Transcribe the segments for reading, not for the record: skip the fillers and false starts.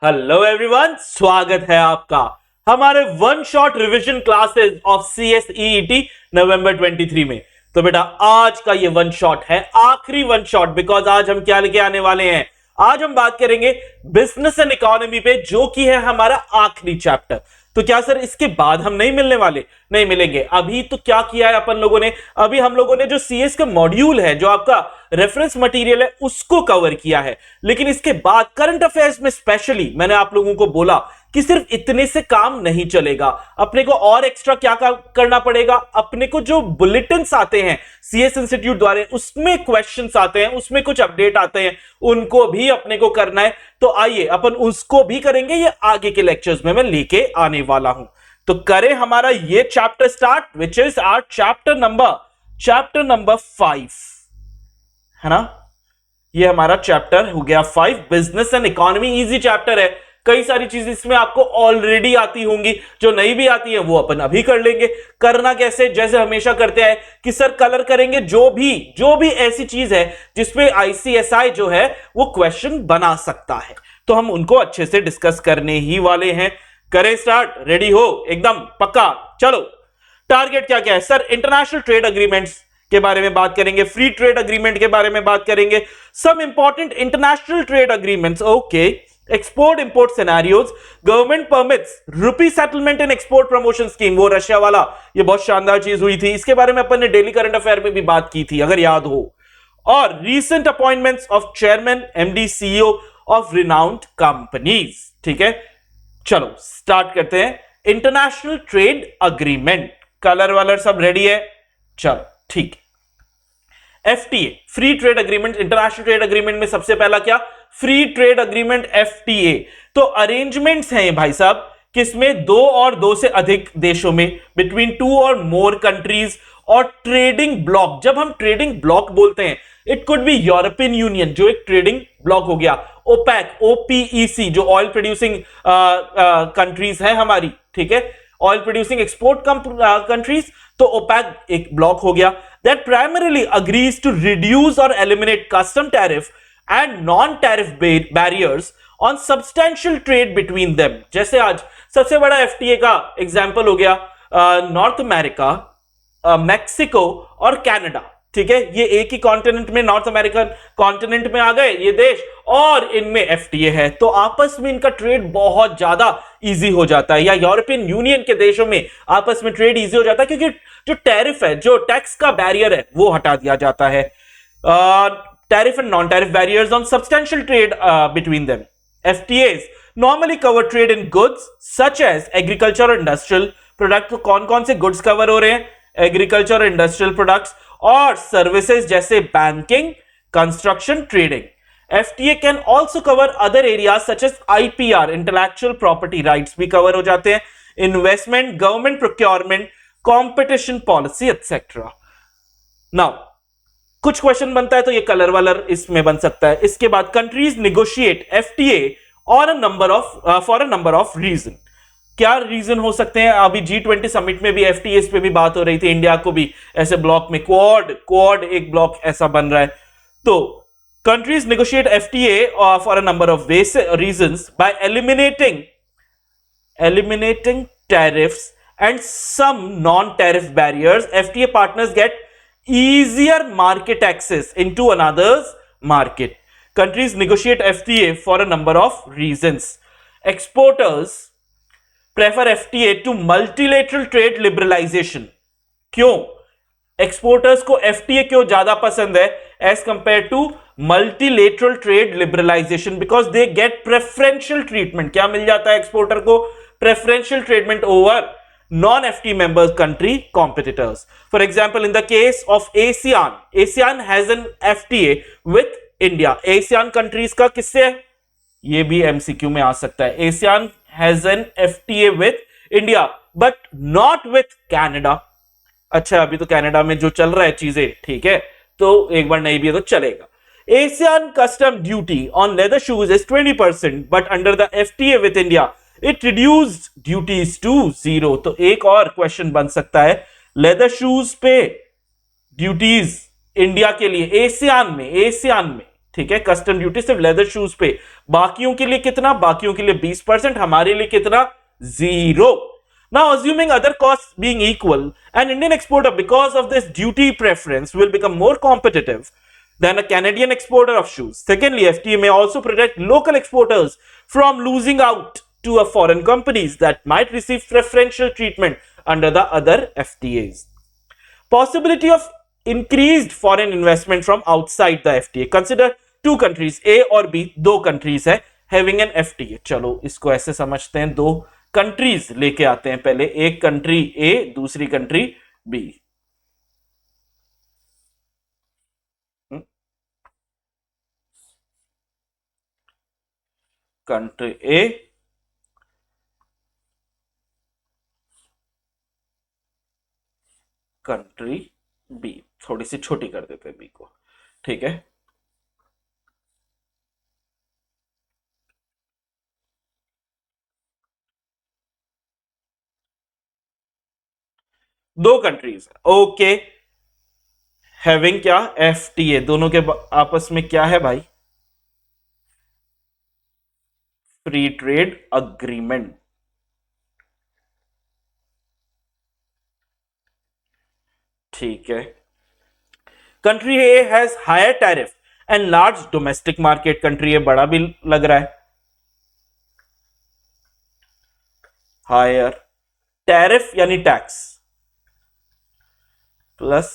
Hello everyone, स्वागत है आपका हमारे one shot revision classes of CSEET नवंबर 23 में। तो बेटा आज का ये वन शॉट है आखिरी वन शॉट, बिकॉज आज हम क्या लेके आने वाले हैं। आज हम बात करेंगे बिजनेस एंड इकोनॉमी पे, जो कि है हमारा आखिरी चैप्टर। तो क्या सर इसके बाद हम नहीं मिलने वाले? नहीं मिलेंगे। अभी तो क्या किया है अपन लोगों ने, अभी हम लोगों ने जो CS का मॉड्यूल है, जो आपका रेफरेंस मटेरियल है, उसको कवर किया है। लेकिन इसके बाद करंट अफेयर्स में स्पेशली मैंने आप लोगों को बोला कि सिर्फ इतने से काम नहीं चलेगा, अपने को और एक्स्ट्रा क्या करना पड़ेगा। अपने को जो बुलेटिन्स आते हैं CS इंस्टीट्यूट द्वारा, उसमें क्वेश्चंस आते हैं, उसमें कुछ अपडेट आते हैं, उनको भी अपने को करना है। तो आइए अपन उसको भी करेंगे, ये आगे के लेक्चर्स में मैं लेके आने वाला हूं। तो करें हमारा ये chapter start, which is our chapter number 5, है ना। ये हमारा चैप्टर हो गया 5, business and economy. Easy chapter है, कई सारी चीजें इसमें आपको ऑलरेडी आती होंगी, जो नहीं भी आती है वो अपन अभी कर लेंगे। करना कैसे? जैसे हमेशा करते हैं कि सर कलर करेंगे जो भी ऐसी चीज है जिसपे ICSI जो है वो क्वेश्चन बना सकता है, तो हम उनको अच्छे से डिस्कस करने ही वाले हैं। करें स्टार्ट? रेडी हो एकदम पक्का? चलो, टारगेट क्या क्या है सर? इंटरनेशनल ट्रेड अग्रीमेंट्स के बारे में बात करेंगे, फ्री ट्रेड अग्रीमेंट के बारे में बात करेंगे, some important international trade agreements, okay, export import scenarios, government permits, rupee settlement in export promotion scheme, वो रशिया वाला, ये बहुत शानदार चीज हुई थी, इसके बारे में अपन ने डेली करंट अफेयर में भी बात की थी अगर याद हो। और recent appointments of chairman MD CEO of renowned companies. ठीक है, चलो स्टार्ट करते हैं। इंटरनेशनल ट्रेड अग्रीमेंट, कलर वालर सब रेडी है? चलो ठीक। FTA, free trade agreement. International trade agreement में सबसे पहला क्या? Free trade agreement FTA। तो अरेंजमेंट्स हैं ये भाई साहब, किसमें? दो और दो से अधिक देशों में, बिटवीन 2 और मोर कंट्रीज। और ट्रेडिंग ब्लॉक, जब हम ट्रेडिंग ब्लॉक बोलते हैं, it could be European union, जो एक ट्रेडिंग ब्लॉक हो गया, ओपेक, OPEC, जो ऑयल प्रोड्यूसिंग कंट्रीज है हमारी, ठीक है, ऑयल प्रोड्यूसिंग एक्सपोर्ट कंट्रीज, तो ओपेक एक ब्लॉक हो गया, that primarily agrees to reduce और eliminate custom tariff and non tariff barriers on substantial trade between them. जैसे आज सबसे बड़ा FTA का एग्जांपल हो गया नॉर्थ अमेरिका, मैक्सिको और कनाडा। ठीक है, ये एक ही कॉन्टिनेंट में, नॉर्थ अमेरिकन कॉन्टिनेंट में आ गए ये देश, और इनमें FTA है, तो आपस में इनका ट्रेड बहुत ज्यादा इजी हो जाता है। या यूरोपियन यूनियन के देशों में आपस में ट्रेड इजी हो जाता है, क्योंकि जो टैरिफ है, जो टैक्स का बैरियर है, वो हटा दिया जाता है। Tariff and non tariff barriers on substantial trade between them. FTAs normally cover trade in goods such as agriculture और इंडस्ट्रियल प्रोडक्ट। तो कौन कौन से गुड्स कवर हो रहे हैं? एग्रीकल्चर, इंडस्ट्रियल प्रोडक्ट्स, और सर्विसेज जैसे banking, construction, trading. FTA can also cover other areas such as IPR, intellectual property rights भी कवर हो जाते हैं, investment, government procurement, competition policy etcetera. Now कुछ क्वेश्चन बनता है तो ये कलर वालर इसमें बन सकता है। इसके बाद कंट्रीज निगोशिएट FTA और for a number of reason. क्या रीजन हो सकते हैं? अभी G20 समिट में भी FTAs पे भी बात हो रही थी, इंडिया को भी ऐसे ब्लॉक में क्वाड एक ब्लॉक ऐसा बन रहा है। तो countries negotiate FTA for a number of reasons by eliminating tariffs and some non-tariff barriers. FTA partners get easier market access into another's market. Countries negotiate FTA for a number of reasons. Exporters prefer FTA to multilateral trade liberalization. क्यों? Exporters को FTA क्यों ज्यादा पसंद है as compare to multilateral trade liberalization? Because they get preferential treatment. क्या मिल जाता है एक्सपोर्टर को? Preferential treatment over non-FTA member country competitors. For example, in the case of ASEAN has an FTA with India. ASEAN countries का किससे है? ये भी MCQ में आ सकता है। ASEAN has an FTA with India but not with Canada. अच्छा, अभी तो कनाडा में जो चल रहा है चीजें, ठीक है, तो एक बार नहीं भी है तो चलेगा। ASEAN custom duty on leather shoes is 20%, but under the FTA with India it reduced duties to 0. तो एक और क्वेश्चन बन सकता है, लेदर शूज पे ड्यूटीज इंडिया के लिए एशियान में, ठीक है, कस्टम ड्यूटी सिर्फ लेदर शूज पे, बाकियों के लिए कितना, बाकियों के लिए 20%, हमारे लिए कितना, 0. Now assuming other costs being equal, an Indian exporter because of this duty preference will become more competitive than a Canadian exporter of shoes. Secondly, FTA may also protect local exporters from losing out to a foreign companies that might receive preferential treatment under the other FTAs. Possibility of increased foreign investment from outside the FTA. Consider two countries A और B, दो countries है having an FTA. चलो इसको ऐसे समझते हैं, दो countries लेके आते हैं, पहले एक कंट्री ए दूसरी कंट्री बी. कंट्री ए, कंट्री बी, थोड़ी सी छोटी कर देते हैं बी को. ठीक है, दो कंट्रीज ओके हैविंग क्या, एफटीए, दोनों के आपस में क्या है भाई, फ्री ट्रेड अग्रीमेंट. ठीक है, country A has higher tariff and large domestic market. Country A बड़ा भी लग रहा है, हायर टैरिफ यानी टैक्स प्लस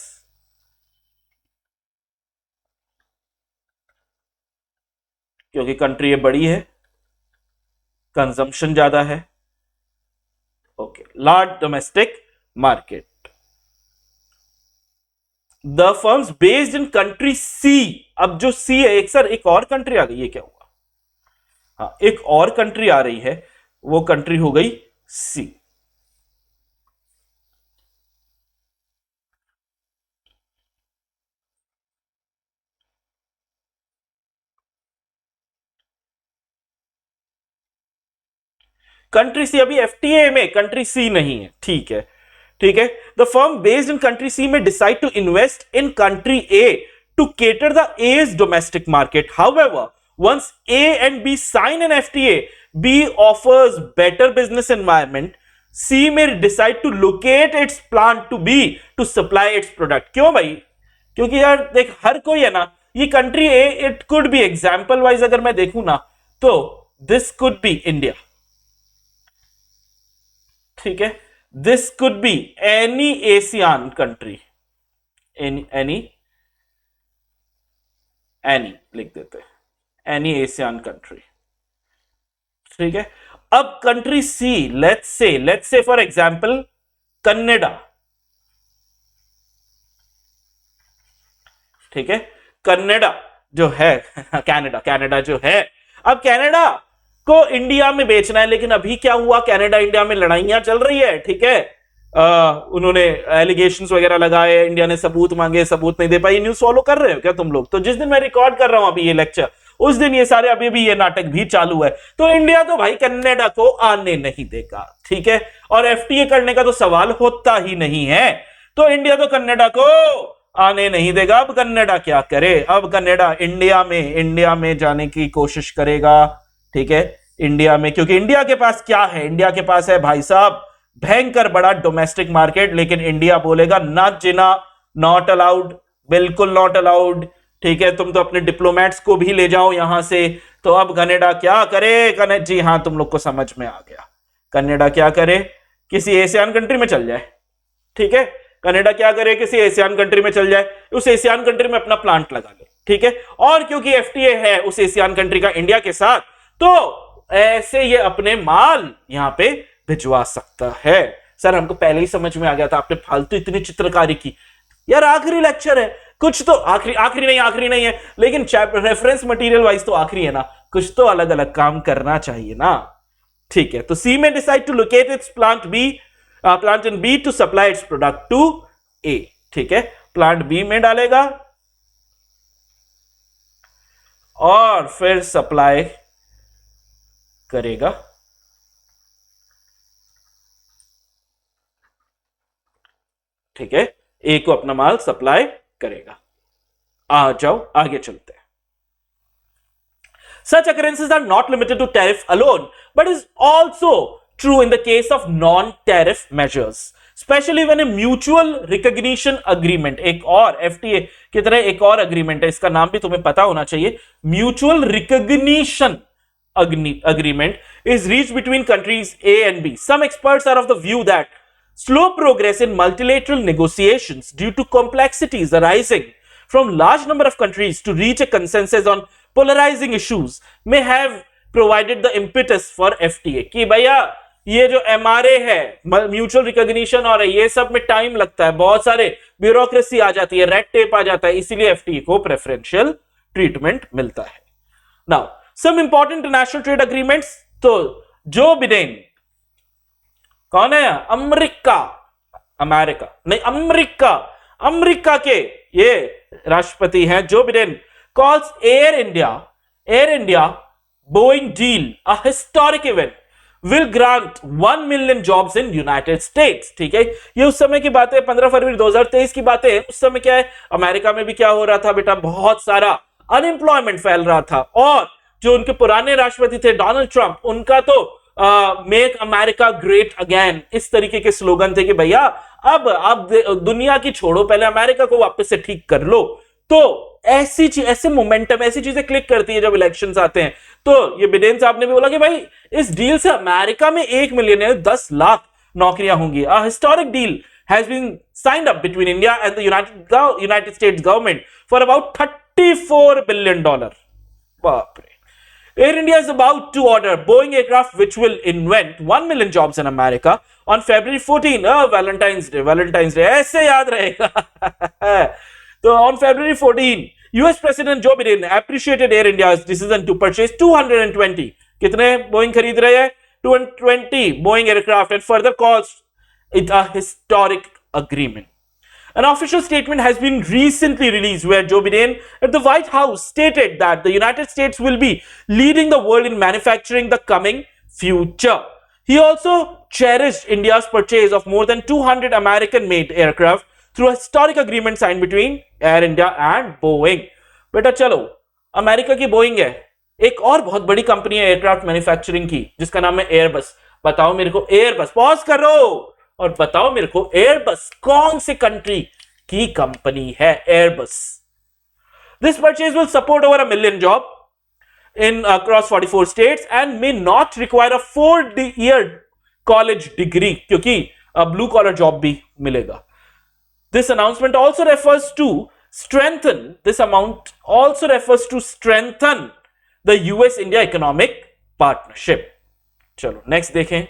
क्योंकि कंट्री ये बड़ी है, कंजम्पशन ज्यादा है. Okay, large domestic market. The firms based in country C. अब जो सी है, एक सर एक और कंट्री आ गई, ये क्या हुआ, हाँ एक और कंट्री आ रही है, वो कंट्री हो गई सी. कंट्री सी अभी एफटीए में, कंट्री सी नहीं है. ठीक है, ठीक है. The firm based in country C में decide to invest in country A to cater the A's domestic market. However, once A and B sign an FTA, B offers better business environment. C may decide to locate its plant to B to supply its product. क्यों भाई, क्योंकि यार देख हर कोई है ना, ये country A, it could be example wise अगर मैं देखूं ना, तो दिस कुड बी इंडिया. ठीक है, this could be any Asian country, any लिख देते हैं, एनी एशियन कंट्री. ठीक है, अब country C, let's say for example Canada. ठीक है, कनाडा जो है कनाडा जो है, अब कनाडा को इंडिया में बेचना है, लेकिन अभी क्या हुआ, कनाडा इंडिया में लड़ाइयां चल रही है. ठीक है, उन्होंने एलिगेशंस वगैरह लगाए, इंडिया ने सबूत मांगे, सबूत नहीं दे पाई. न्यूज फॉलो कर रहे हो क्या तुम लोग? तो जिस दिन मैं रिकॉर्ड कर रहा हूं अभी ये लेक्चर, उस दिन ये सारे अभी भी ये नाटक भी चालू है. तो इंडिया तो भाई कनाडा को आने नहीं देगा. ठीक है, और एफटीए करने का तो सवाल होता ही नहीं है. तो इंडिया तो कनाडा को आने नहीं देगा. अब कनाडा क्या करे, अब कनाडा इंडिया में जाने की कोशिश करेगा. ठीक है, इंडिया में, क्योंकि इंडिया के पास क्या है, इंडिया के पास है भाई साहब भयंकर बड़ा डोमेस्टिक मार्केट. लेकिन इंडिया बोलेगा ना जिना, नॉट अलाउड, बिल्कुल नॉट अलाउड. ठीक है, तुम तो अपने डिप्लोमेट्स को भी ले जाओ यहां से. तो अब कनाडा क्या करे, जी हां तुम लोग को समझ में आ गया, कनाडा क्या करे, किसी एशियन कंट्री में चल जाए. ठीक है, कनाडा क्या करे, किसी एशियन कंट्री में चल जाए, उस एशियन कंट्री में अपना प्लांट लगा ले. ठीक है, और क्योंकि एफटीए है उस एशियन कंट्री का इंडिया के साथ, तो ऐसे ये अपने माल यहां पे भिजवा सकता है. सर हमको पहले ही समझ में आ गया था, आपने फालतू इतनी चित्रकारी की. यार आखिरी लेक्चर है, कुछ तो आखिरी नहीं है, लेकिन रेफरेंस मटेरियल वाइज तो आखिरी है ना, कुछ तो अलग अलग काम करना चाहिए ना. ठीक है, तो सी में decide to locate its plant in B to supply its product to A. ठीक है, प्लांट बी में डालेगा और फिर सप्लाई करेगा. ठीक है, ए को अपना माल सप्लाई करेगा. आ जाओ आगे चलते हैं. Such occurrences are not limited to tariff alone, but is also true in the case of non-tariff measures, especially when a mutual recognition agreement, एक और FTA की तरह एक और agreement है, इसका नाम भी तुम्हें पता होना चाहिए, mutual recognition agreement is reached between countries A and B. Some experts are of the view that slow progress in multilateral negotiations due to complexities arising from large number of countries to reach a consensus on polarizing issues may have provided the impetus for FTA. कि भैया ये जो MRA है, mutual recognition, और ये सब में time लगता है, बहुत सारे ब्यूरोक्रेसी आ जाती है, रेड टेप आ जाता है, इसीलिए FTA को प्रेफरेंशियल ट्रीटमेंट मिलता है. Now some important international trade agreements. तो जो बिडेन कौन है? अमेरिका, अमेरिका नहीं, अमेरिका के ये राष्ट्रपति हैं Joe Biden, calls Air India Boeing deal a historic event, will grant 1 million jobs in United States. ठीक है, ये उस समय की बात है, 15 फरवरी 2023 की बात है. उस समय क्या है, अमेरिका में भी क्या हो रहा था बेटा, बहुत सारा अनएम्प्लॉयमेंट फैल रहा था, और जो उनके पुराने राष्ट्रपति थे डोनाल्ड ट्रंप, उनका तो मेक अमेरिका ग्रेट अगेन, इस तरीके के स्लोगन थे कि भैया अब दुनिया की छोड़ो, पहले अमेरिका को वापस से ठीक कर लो. तो ऐसे मोमेंटम, ऐसी चीजें क्लिक करती है जब इलेक्शंस आते हैं. तो ये बिडेन साहब ने भी बोला कि भाई इस डील से अमेरिका में 1 मिलियन 10 लाख नौकरियां होंगी. A historic deal has been signed up between India and the United States government for about $34 billion. बाप रे. Air India is about to order Boeing aircraft which will invent 1 million jobs in America on February 14. Valentine's Day ऐसे याद रहेगा. So on February 14, US President Joe Biden appreciated Air India's decision to purchase 220. कितने Boeing खरीद रहे हैं? 220 Boeing aircraft, and further calls it a historic agreement. An official statement has been recently released where Joe Biden at the White House stated that the United States will be leading the world in manufacturing the coming future. He also cherished India's purchase of more than 200 American-made aircraft through a historic agreement signed between Air India and Boeing. बेटा चलो, America की Boeing है, एक और बहुत बड़ी company है aircraft manufacturing की जिसका नाम है एयरबस. बताओ मेरे को एयरबस, पॉज करो और बताओ मेरे को एयरबस कौन सी कंट्री की कंपनी है Airbus. This purchase will support over 1 million jobs in across 44 states and may not require a 4-year college degree, क्योंकि ब्लू कॉलर जॉब भी मिलेगा. This announcement also refers to strengthen the US-India economic partnership. चलो next देखें.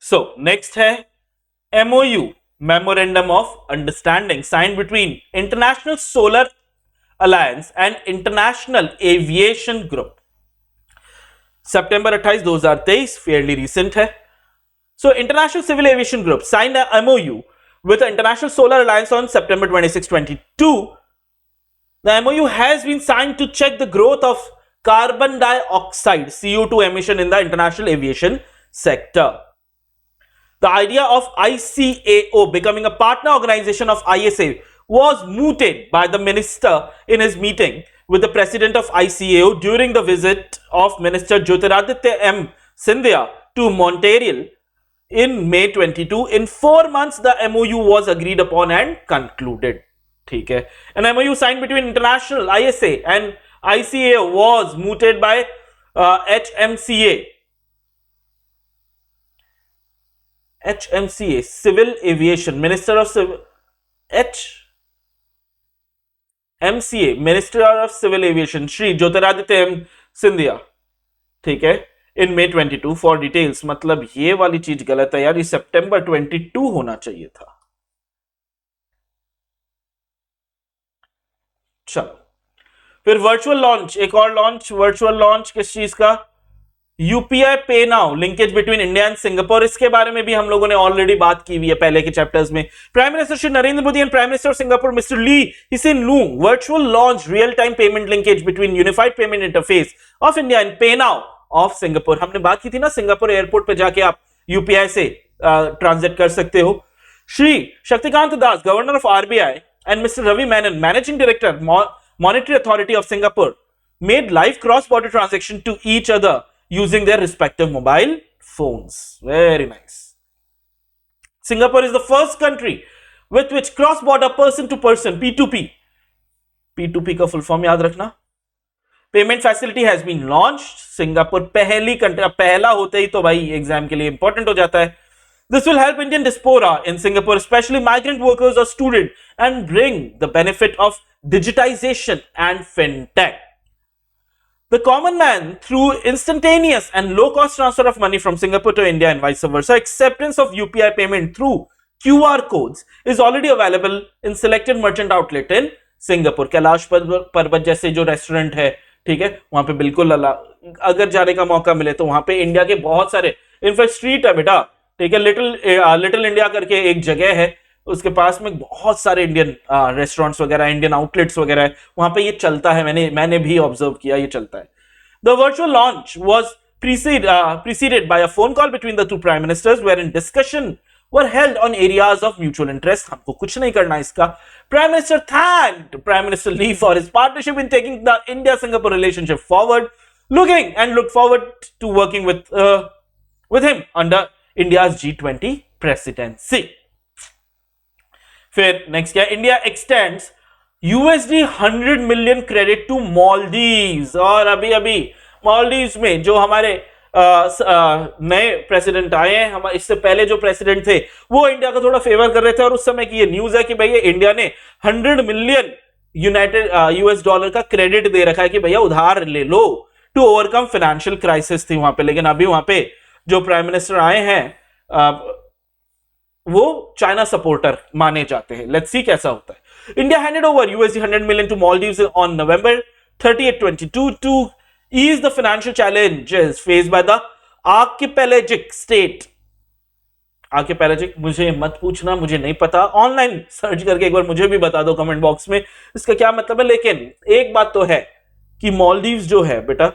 So next है MOU, Memorandum of Understanding, signed between International Solar Alliance and International Aviation Group. September 28, 2023, fairly recent है. So, International Civil Aviation Group signed a MOU with the International Solar Alliance on September 26, 2022. The MOU has been signed to check the growth of carbon dioxide (CO2) emission in the international aviation sector. The idea of ICAO becoming a partner organization of ISA was mooted by the minister in his meeting with the president of ICAO during the visit of Minister Jyotiraditya M. Scindia to Montreal in May 22. In 4 months, the MOU was agreed upon and concluded. ठीक है. An MOU signed between international ISA and ICAO was mooted by HMCA, Civil Aviation, Minister of Civil, HMCA, Minister of Civil Aviation, Shri Jyotiraditya M. Scindia. ठीक है. In May 22 for details. मतलब ये वाली चीज गलत है यार, ये सितंबर 22 होना चाहिए था. चलो फिर वर्चुअल लॉन्च, एक और लॉन्च, वर्चुअल लॉन्च किस चीज का? यूपीआई पे now linkage between India and Singapore. इसके बारे में भी हम लोगों ने ऑलरेडी बात की हुई है पहले के चैप्टर्स में. Prime minister Shri Narendra Modi and prime minister of Singapore mister Lee Hsien Loong virtual launch real time payment linkage between unified payment interface of India and PayNow of Singapore. हमने बात की थी ना, सिंगापुर एयरपोर्ट पे जाके आप UPI से ट्रांजेक्ट कर सकते हो. Shri Shaktikanta Das, governor of RBI, and mister Ravi Menon, managing director, monetary authority of Singapore, made live cross-border transaction to each other using their respective mobile phones. Very nice. Singapore is the first country with which cross-border person-to-person P2P का full form याद रखना, payment facility has been launched. Singapore पहली country, पहला होते ही तो भाई exam के लिए इंपॉर्टेंट हो जाता है. This will help Indian diaspora in Singapore, especially migrant workers or students, and bring the benefit of digitization and fintech. The common man, through instantaneous and low-cost transfer of money from Singapore to India and vice versa, acceptance of UPI payment through QR codes is already available in selected merchant outlet in Singapore. Kailash पर्वत जैसे जो restaurant है, ठीक है, वहां पे बिल्कुल अगर जाने का मौका मिले तो वहां पे इंडिया के बहुत सारे, इनफैक्ट स्ट्रीट है बेटा, ठीक है, लिटिल इंडिया करके एक जगह है, उसके पास में बहुत सारे इंडियन रेस्टोरेंट्स वगैरह, इंडियन आउटलेट्स वगैरह है, वहां पे ये चलता है. मैंने भी ऑब्जर्व किया, ये चलता है. The virtual launch was preceded by a phone call between the two prime ministers wherein discussion were held on areas of mutual interest. हमको कुछ नहीं करना इसका. Prime Minister thanked Prime Minister Lee for his partnership in taking the India-Singapore relationship forward, looked forward to working with him under India's G20 presidency. फिर next क्या, India extends $100 million credit to Maldives. और अभी मालदीव्स में जो हमारे नए president आए हैं, हम इससे पहले जो प्रेसिडेंट थे वो इंडिया का थोड़ा फेवर कर रहे थे, और उस समय की ये न्यूज है कि भैया इंडिया ने $100 मिलियन यूएस डॉलर का क्रेडिट दे रखा है कि भैया उधार ले लो, टू ओवरकम फाइनेंशियल क्राइसिस थी वहां पे. लेकिन अभी वहां पे जो प्राइम मिनिस्टर आए हैं वो चाइना सपोर्टर माने जाते हैं. लेट्स सी कैसा होता है. India handed over $100 million to Maldives on November 30, 2022 to ease the financial challenges faced by the archipelagic state. आर्किपेलाजिक मुझे मत पूछना, मुझे नहीं पता, ऑनलाइन सर्च करके एक बार मुझे भी बता दो कमेंट बॉक्स में इसका क्या मतलब है. लेकिन एक बात तो है कि मालदीव्स जो है बेटा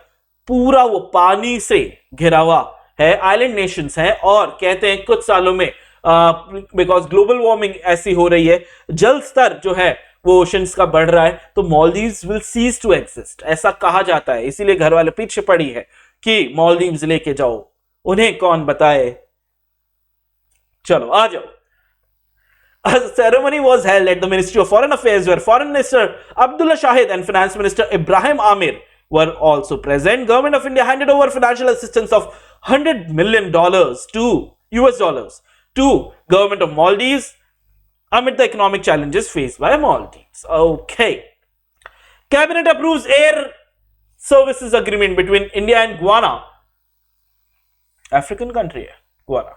पूरा वो पानी से घिरा हुआ है, आइलैंड नेशंस है, और कहते हैं कुछ सालों में बिकॉज ग्लोबल वार्मिंग ऐसी हो रही है, जल स्तर जो है वो ओशंस का बढ़ रहा है, तो Maldives will cease to exist, ऐसा कहा जाता है. इसीलिए घर वाले पीछे पड़ी है कि मालदीव्स लेके जाओ, उन्हें कौन बताए. चलो आ जाओ. A ceremony was held at the Ministry of Foreign Affairs where Foreign Minister Abdullah Shahid and Finance Minister Ibrahim Amir were also present. Government of India handed over financial assistance of $100 million to Government of Maldives amid the economic challenges faced by Maldives. Okay. Cabinet approves air services agreement between India and Ghana. African country है Ghana.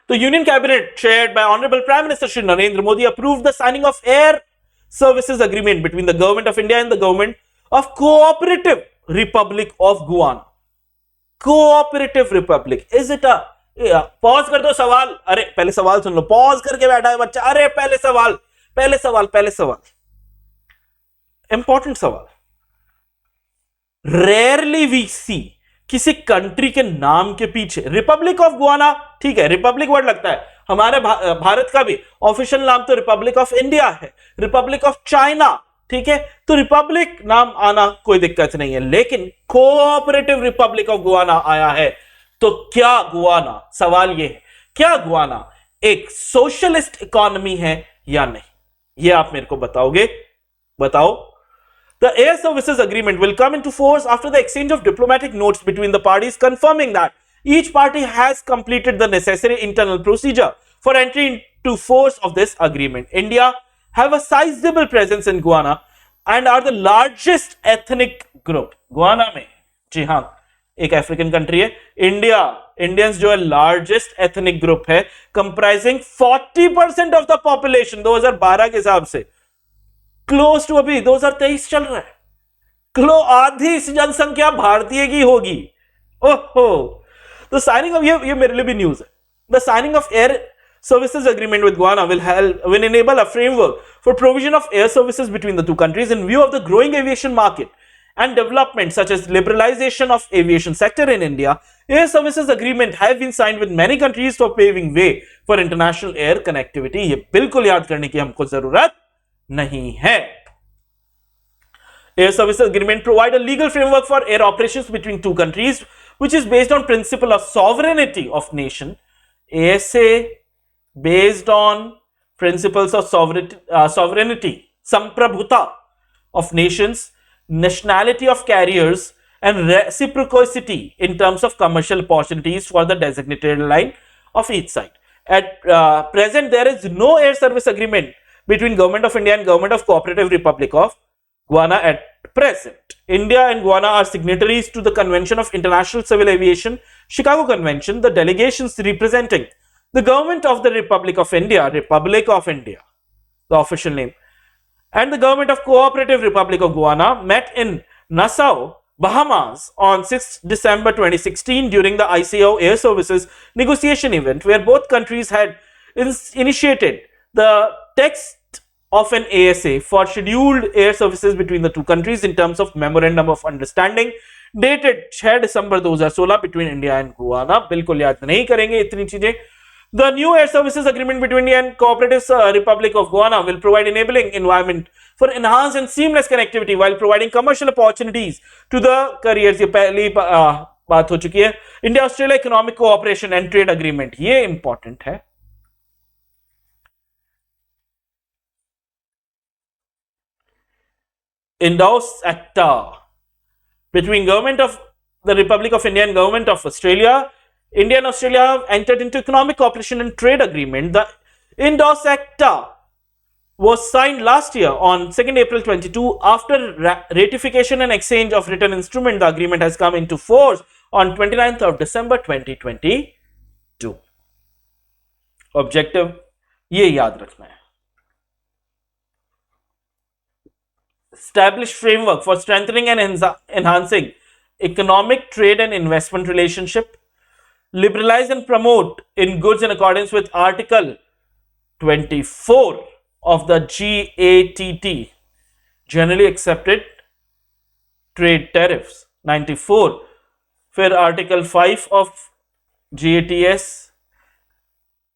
The Union Cabinet, chaired by Honorable Prime Minister Shri Narendra Modi, approved the signing of air services agreement between the Government of India and the Government of Cooperative Republic of Ghana. Cooperative Republic. Is it a pause कर दो सवाल. अरे पहले सवाल सुन लो, pause करके बैठा है बच्चा. अरे पहले सवाल इंपॉर्टेंट सवाल. रेयरली वी सी किसी कंट्री के नाम के पीछे रिपब्लिक ऑफ गुआना, ठीक है, रिपब्लिक वर्ड लगता है. हमारे भारत का भी ऑफिशियल नाम तो रिपब्लिक ऑफ इंडिया है, रिपब्लिक ऑफ चाइना, ठीक है, तो रिपब्लिक नाम आना कोई दिक्कत नहीं है. लेकिन कोऑपरेटिव रिपब्लिक ऑफ गुआना आया है, तो क्या गुआना, सवाल यह है, क्या गुआना एक सोशलिस्ट इकोनॉमी है या नहीं, यह आप मेरे को बताओगे. बताओ. The air services agreement will come into force after the exchange of diplomatic notes between the parties confirming that each party has completed the necessary internal procedure for entry into force of this agreement. India have a sizable presence in Guyana and are the largest ethnic group. Guyana में, जी हाँ, एक African country है. Indians जो है largest ethnic group है, comprising 40% of the population 2012 के हिसाब से. क्लोज टू अभी 2023 चल रहा है, आधी जनसंख्या भारतीय की होगी. ओहो. द साइनिंग ऑफ, ये मेरे लिए भी न्यूज है. The signing off air services agreement with Ghana will enable a framework for provision of air services between the two countries in view of the growing aviation market and development such as liberalization of aviation sector in India. Air services agreement have been signed with many countries for paving way for international air connectivity. ये बिल्कुल याद करने की हमको जरूरत नहीं है. Air Services Agreement provide a legal framework for air operations between two countries, which is based on principle of sovereignty of nation. ASA based on principles of sovereignty, samprabhuta of nations, nationality of carriers, and reciprocity in terms of commercial opportunities for the designated line of each side. At present, there is no air service agreement between Government of India and Government of Cooperative Republic of Ghana at present. India and Ghana are signatories to the Convention of International Civil Aviation, Chicago Convention. The delegations representing the Government of the Republic of India, the official name, and the Government of Cooperative Republic of Ghana met in Nassau, Bahamas on 6 December 2016 during the ICAO Air Services negotiation event, where both countries had initiated the text of an ASA for scheduled air services between the two countries in terms of Memorandum of Understanding dated 6 December 2016 between India and Ghana. बिल्कुल याद नहीं करेंगे इतनी चीजें. The new air services agreement between India and Cooperative Republic of Ghana will provide enabling environment for enhanced and seamless connectivity while providing commercial opportunities to the carriers. ये पहली बात हो चुकी है. India Australia Economic Cooperation and Trade Agreement, ये important है. Endorse ACTA between Government of the Republic of India and Government of Australia. India and Australia have entered into economic cooperation and trade agreement. The Endorse ACTA was signed last year on 2nd April 22. After ratification and exchange of written instrument, the agreement has come into force on 29th of December 2022. Objective ये याद रखना है. Establish framework for strengthening and enhancing economic, trade and investment relationship. Liberalize and promote in goods in accordance with Article 24 of the GATT, Generally Accepted Trade Tariffs. 94. फिर Article 5 of GATS.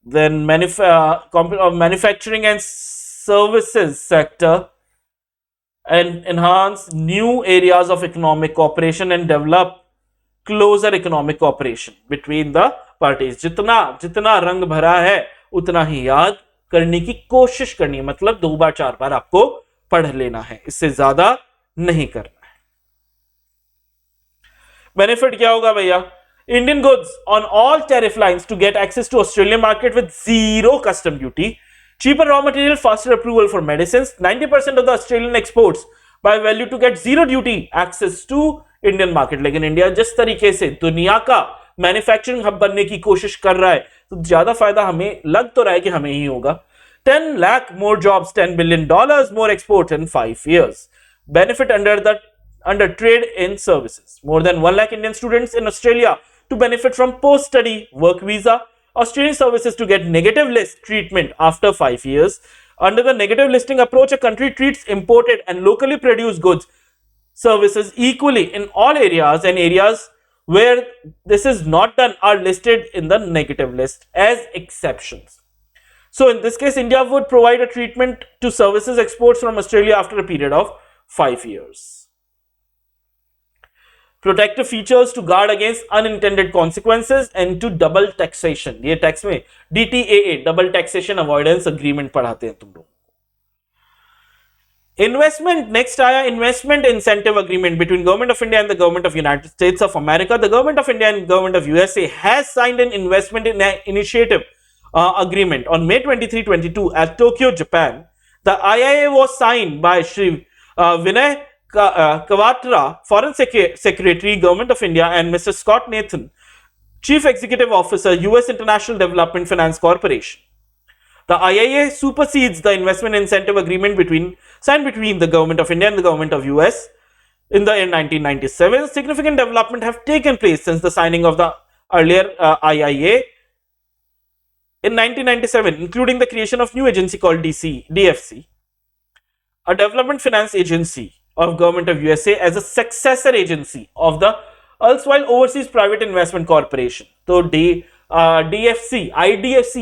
Then manufacturing and services sector, and enhance new areas of economic cooperation and develop closer economic cooperation between the parties. जितना रंग भरा है उतना ही याद करने की कोशिश करनी है. मतलब 2 बार 4 बार आपको पढ़ लेना है, इससे ज्यादा नहीं करना है. बेनिफिट क्या होगा भैया? Indian goods on all tariff lines to get access to Australian market with zero custom duty. Cheaper raw material, faster approval for medicines. 90% of the Australian exports by value to get zero duty access to Indian market. लेकिन India जिस तरीके से दुनिया का manufacturing hub बनने की कोशिश कर रहा है, तो ज्यादा फायदा हमें लग तो रहा है कि हमें ही होगा. 10 lakh more jobs, $10 billion more exports in 5 years. Benefit under trade in services. More than 1 lakh Indian students in Australia to benefit from post-study work visa. Australian services to get negative list treatment after 5 years. Under the negative listing approach, a country treats imported and locally produced goods, services equally in all areas, and areas where this is not done are listed in the negative list as exceptions. So in this case, India would provide a treatment to services exports from Australia after a period of 5 years. Protective features to guard against unintended consequences and to double taxation. ये tax में DTAA, double taxation avoidance agreement पढ़ाते हैं तुम लोग. Investment, next आया investment incentive agreement between Government of India and the Government of United States of America. The Government of India and Government of USA has signed an investment initiative agreement on May 23, 2022 at Tokyo, Japan. The IIA was signed by Shri Vinay Kawatra, Foreign Secretary, Government of India, and Mr. Scott Nathan, Chief Executive Officer, US International Development Finance Corporation. The IIA supersedes the investment incentive agreement signed between the Government of India and the Government of US in the year 1997. Significant development have taken place since the signing of the earlier IIA in 1997, including the creation of new agency called DFC, a development finance agency of Government of USA as a successor agency of the erstwhile Overseas Private Investment Corporation. तो DFC, IDFC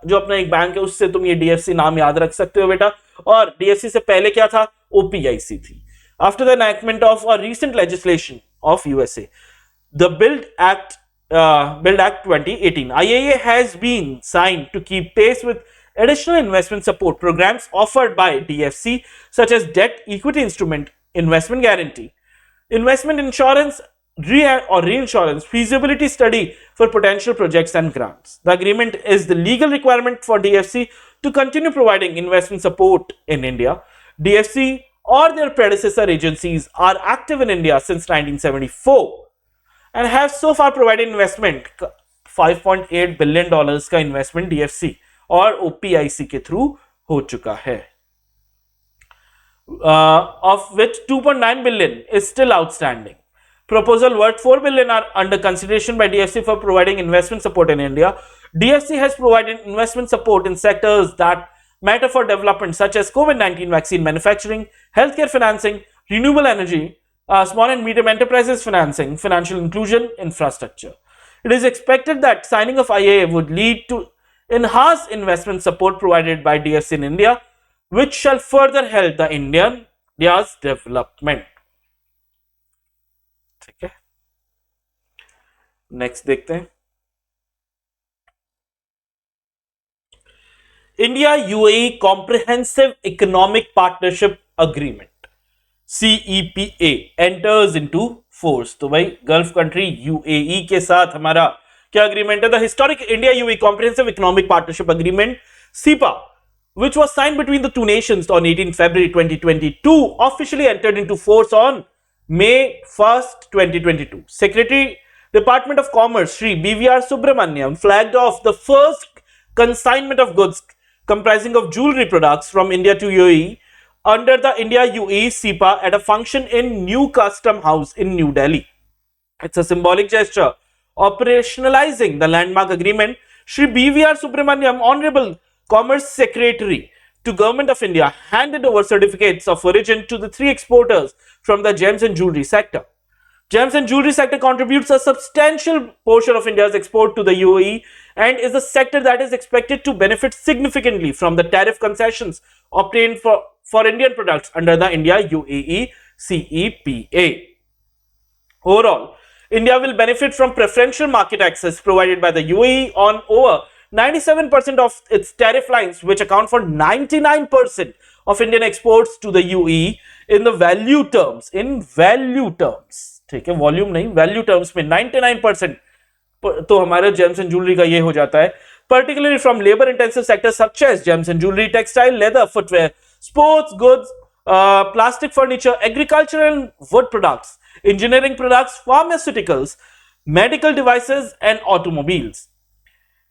जो अपना एक bank है, उससे तुम ये DFC नाम याद रख सकते हो बेटा. और DFC से पहले क्या था? OPIC थी. after the enactment of a recent legislation of USA, the Build Act 2018. IAA has been signed to keep pace with additional investment support programs offered by DFC, such as debt equity instrument, investment guarantee, investment insurance or reinsurance, feasibility study for potential projects and grants. The agreement is the legal requirement for DFC to continue providing investment support in India. DFC or their predecessor agencies are active in India since 1974 and have so far provided investment $5.8 billion का investment DFC और OPIC के through हो चुका है, of which 2.9 billion is still outstanding. Proposal worth 4 billion are under consideration by DFC for providing investment support in India. DFC has provided investment support in sectors that matter for development, such as COVID-19 vaccine manufacturing, healthcare financing, renewable energy, small and medium enterprises financing, financial inclusion, infrastructure. It is expected that signing of IAA would lead to enhanced investment support provided by DFC in India, which shall further help the India's development. ठीक है, next देखते हैं. India UAE comprehensive economic partnership agreement CEPA enters into force. तो भाई gulf country UAE के साथ हमारा क्या अग्रीमेंट है? The historic India UAE comprehensive economic partnership agreement CEPA, which was signed between the two nations on 18 February 2022, officially entered into force on May 1st, 2022. Secretary, Department of Commerce, Shri BVR Subramaniam, flagged off the first consignment of goods comprising of jewelry products from India to UAE under the India-UAE CEPA at a function in New Custom House in New Delhi. It's a symbolic gesture operationalizing the landmark agreement. Shri BVR Subramaniam, Honorable Commerce Secretary to Government of India, handed over certificates of origin to the three exporters from the gems and jewelry sector. Gems and jewelry sector contributes a substantial portion of India's export to the UAE and is a sector that is expected to benefit significantly from the tariff concessions obtained for Indian products under the India-UAE CEPA. Overall, India will benefit from preferential market access provided by the UAE on over 97% of its tariff lines, which account for 99% of Indian exports to the UAE in the value terms. In value terms, ठीक है, volume नहीं, value terms में 99% तो हमारे James and jewellery का ये हो जाता है, particularly from labor intensive sectors such as gems and jewelry, textile, leather, footwear, sports goods, plastic furniture, agricultural and wood products, engineering products, pharmaceuticals, medical devices and automobiles.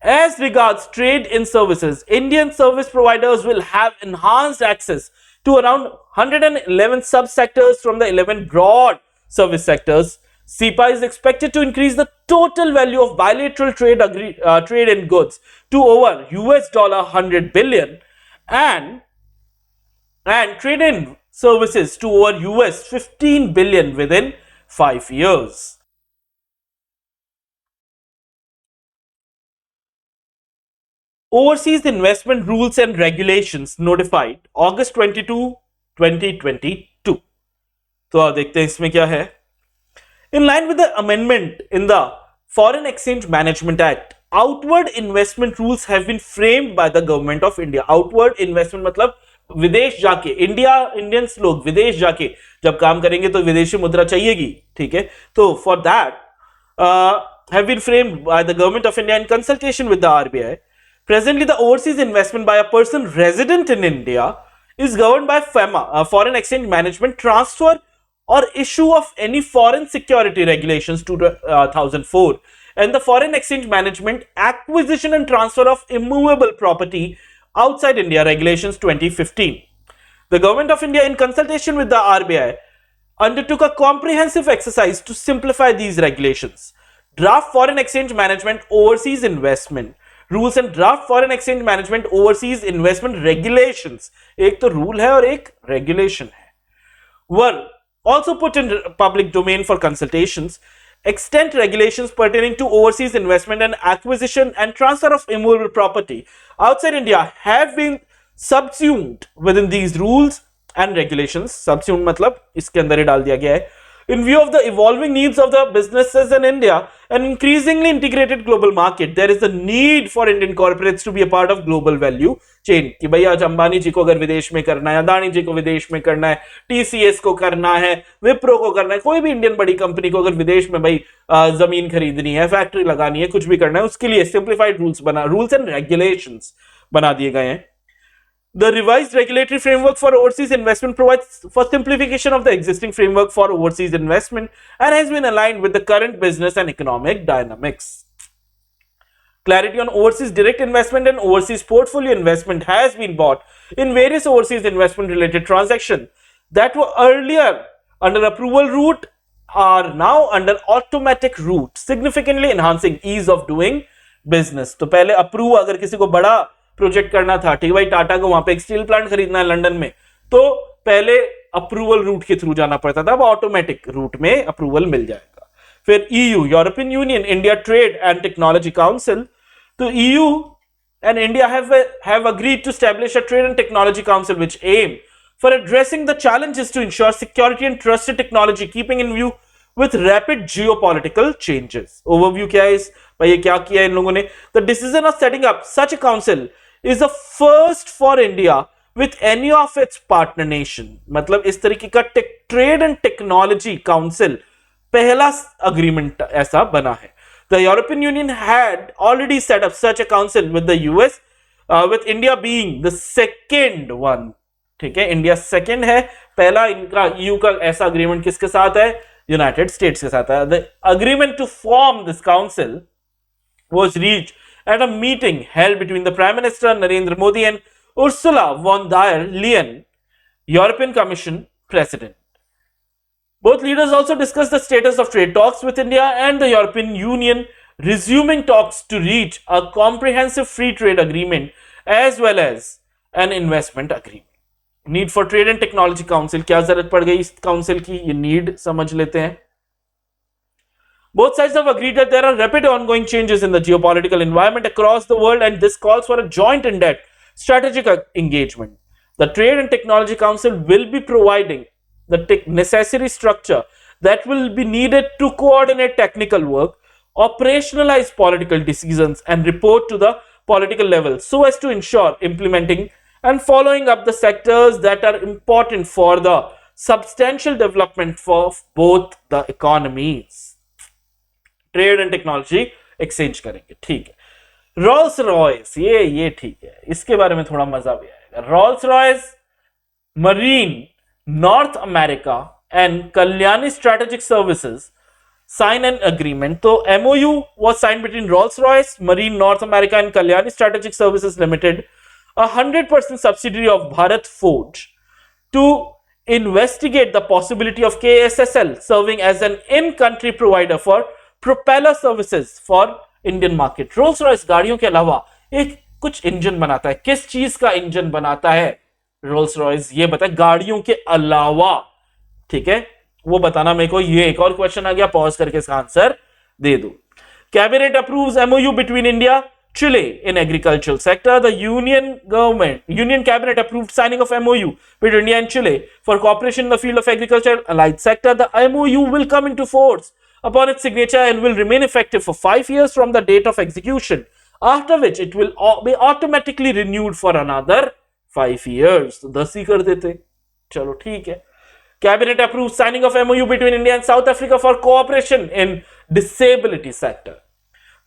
As regards trade in services, Indian service providers will have enhanced access to around 111 subsectors from the 11 broad service sectors. CEPA is expected to increase the total value of bilateral trade in goods to over $100 billion and trade in services to over $15 billion within 5 years. Overseas Investment Rules and Regulations notified August 22, 2022. तो आप देखते हैं इसमें क्या है. In line with the amendment in the Foreign Exchange Management Act, outward investment rules have been framed by the Government of India. Outward investment मतलब विदेश जाके, इंडियंस लोग विदेश जाके जब काम करेंगे तो विदेशी मुद्रा चाहिएगी, ठीक है. तो for that have been framed by the Government of India in consultation with the RBI. Presently, the overseas investment by a person resident in India is governed by FEMA, Foreign Exchange Management Transfer or Issue of any Foreign Security Regulations 2004 and the Foreign Exchange Management Acquisition and Transfer of Immovable Property Outside India Regulations 2015. The Government of India, in consultation with the RBI, undertook a comprehensive exercise to simplify these regulations. Draft Foreign Exchange Management Overseas Investment rules and draft foreign exchange management overseas investment regulations, एक तो rule है और एक regulation है, वर also put in public domain for consultations. Extent regulations pertaining to overseas investment and acquisition and transfer of immovable property outside India have been subsumed within these rules and regulations, सबस्यूम मतलब इसके अंदर ही डाल दिया गया है. In view of the evolving needs of the businesses in India and increasingly integrated global market, there is a need for Indian corporates to be a part of global value chain. कि भाई आज अंबानी जी को अगर विदेश में करना है, अदानी जी को विदेश में करना है, TCS को करना है, विप्रो को करना है, कोई भी इंडियन बड़ी कंपनी को अगर विदेश में भाई जमीन खरीदनी है, फैक्ट्री लगानी है, कुछ भी करना है, उसके लिए सिंप्लीफाइड रूल्स एंड रेगुलेशंस बना दिए गए हैं. The revised regulatory framework for overseas investment provides for simplification of the existing framework for overseas investment and has been aligned with the current business and economic dynamics. Clarity on overseas direct investment and overseas portfolio investment has been brought in various overseas investment related transactions that were earlier under approval route are now under automatic route, significantly enhancing ease of doing business. तो पहले approve अगर किसी को बड़ा project करना था, ठीक है भाई, टाटा को वहां पे एक स्टील प्लांट खरीदना है लंदन में, तो पहले अप्रूवल रूट के थ्रू जाना पड़ता था, अब ऑटोमेटिक रूट में अप्रूवल मिल जाएगा. फिर EU, European union, India trade and technology council. तो EU and India have agreed to establish a trade and technology council which aim for addressing the challenges to ensure security and trusted technology, keeping in view with rapid geopolitical changes. Overview क्या है इस भाई, ये क्या किया इन लोगों ने? The decision of setting up such a council is the first for India with any of its partner nation. मतलब इस तरीके का ट्रेड एंड टेक्नोलॉजी काउंसिल पहला अग्रीमेंट ऐसा बना है. The European Union had already set up such a council with the US, with India being the second one. ठीक है, इंडिया सेकेंड है, पहला इनका EU का ऐसा अग्रीमेंट किसके साथ है? यूनाइटेड स्टेट्स के साथ है. The agreement to form this council was reached at a meeting held between the Prime Minister Narendra Modi and Ursula von der Leyen, European Commission President. Both leaders also discussed the status of trade talks with India and the European Union, resuming talks to reach a comprehensive free trade agreement as well as an investment agreement. Need for Trade and Technology Council, क्या जरूरत पड़ गई इस council की, ये need समझ लेते हैं. Both sides have agreed that there are rapid ongoing changes in the geopolitical environment across the world and this calls for a joint in-depth strategic engagement. The Trade and Technology Council will be providing the necessary structure that will be needed to coordinate technical work, operationalize political decisions and report to the political level so as to ensure implementing and following up the sectors that are important for the substantial development of both the economies. Trade and technology exchange करेंगे, ठीक है. Rolls Royce, ये ठीक है, इसके बारे में थोड़ा मजा भी आएगा. Rolls Royce marine north America and Kalyani strategic services sign an agreement. तो MOU was signed between Rolls-Royce, Marine North America and Kalyani Strategic Services Limited, a 100% subsidiary of Bharat Forge, to investigate the possibility of KSSL serving as an in-country provider for propeller services for Indian market. Rolls-Royce गाड़ियों के अलावा एक कुछ engine बनाता है. किस चीज का इंजन बनाता है Rolls-Royce, ये बताए, गाड़ियों के अलावा, ठीक है, वो बताना मेरे को. ये एक और क्वेश्चन आ गया, पॉज करके इसका आंसर दे दो. Cabinet approves MOU between India, Chile in agricultural sector. The Union Cabinet approved signing of MOU between India and Chile for cooperation in the field of agriculture and allied sector. The MOU will come into force upon its signature and will remain effective for 5 years from the date of execution, after which it will be automatically renewed for another 5 years. तो 10 ही कर देते, चलो ठीक है. Cabinet approved signing of MOU between India and South Africa for cooperation in disability sector.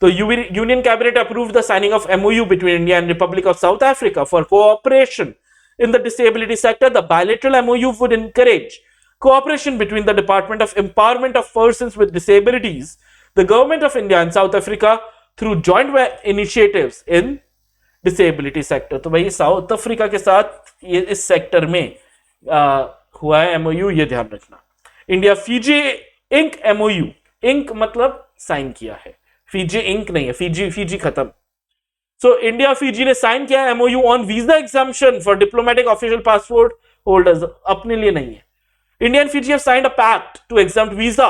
So Union Cabinet approved the signing of MOU between India and Republic of South Africa for cooperation in the disability sector. The bilateral MOU would encourage cooperation between the Department of Empowerment of Persons with Disabilities, the Government of India and South Africa through joint initiatives in disability sector. तो भाई south Africa के साथ ये इस sector में हुआ है MOU, ये ध्यान रखना. India Fiji ink MOU, ink मतलब साइन किया है, फीजी इंक नहीं है, फीजी खत्म. सो इंडिया फीजी ने साइन किया है MOU on visa exemption for diplomatic official passport holders, अपने लिए नहीं है. India and Fiji have signed a pact to exempt visa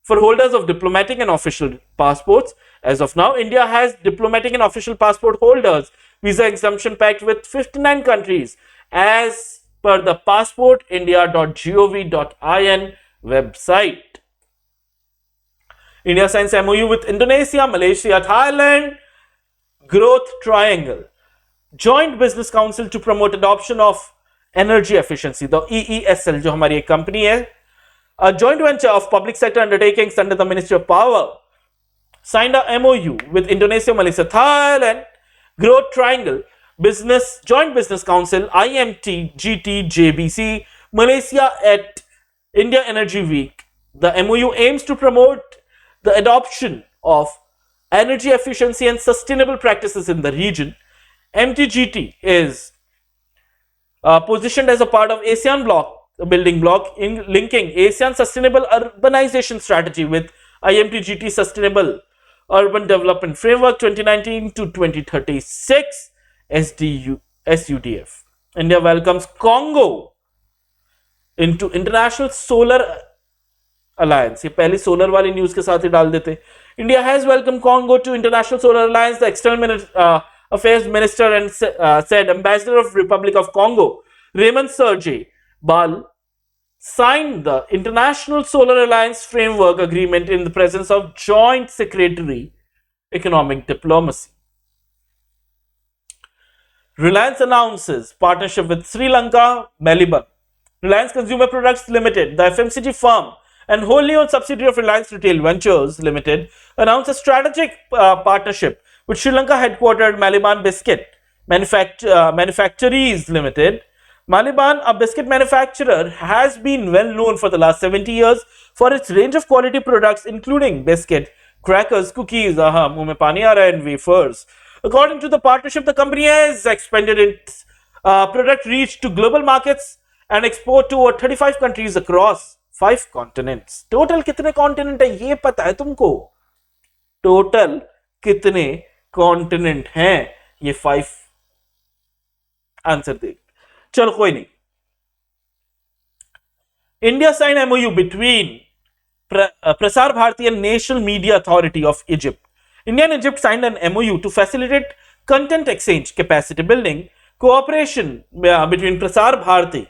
for holders of diplomatic and official passports. As of now, India has diplomatic and official passport holders visa exemption pact with 59 countries as per the passportindia.gov.in website. India signs MOU with Indonesia, Malaysia, Thailand, Growth Triangle, Joint Business Council to promote adoption of energy efficiency, the EESL, जो हमारी एक company है, a joint venture of public sector undertakings under the Ministry of Power, signed a MOU with Indonesia, Malaysia, Thailand, Growth Triangle, Joint Business Council, IMT, GT, JBC, Malaysia at India Energy Week. The MOU aims to promote the adoption of energy efficiency and sustainable practices in the region. MTGT is positioned as a part of ASEAN bloc, a building block in linking ASEAN Sustainable Urbanization Strategy with IMTGT Sustainable Urban Development Framework 2019 to 2036 SUDF. India welcomes Congo into International Solar Alliance. ये पहले solar वाली news के साथ ही डाल देते. India has welcomed Congo to International Solar Alliance. The External Affairs Minister and said Ambassador of Republic of Congo, Raymond Serge Bal, signed the International Solar Alliance Framework Agreement in the presence of Joint Secretary Economic Diplomacy. Reliance announces partnership with Sri Lanka, Melbourne. Reliance Consumer Products Limited, the FMCG firm and wholly owned subsidiary of Reliance Retail Ventures Limited, announced a strategic partnership with Sri Lanka headquartered Maliban Biscuit Manufactories Limited. Maliban, a biscuit manufacturer, has been well known for the last 70 years for its range of quality products including biscuit, crackers, cookies, मुंह में पानी आ रहा है, and wafers. According to the partnership, the company has expanded its product reach to global markets and export to over 35 countries across 5 continents. Total कितने continent है ये पता है तुमको? Total कितने continent हैं ये 5 आंसर दे. चलो कोई नहीं. India signed MOU between Prasar Bharati and National Media Authority of Egypt. India and Egypt signed an MOU to facilitate content exchange, capacity building, cooperation between Prasar Bharati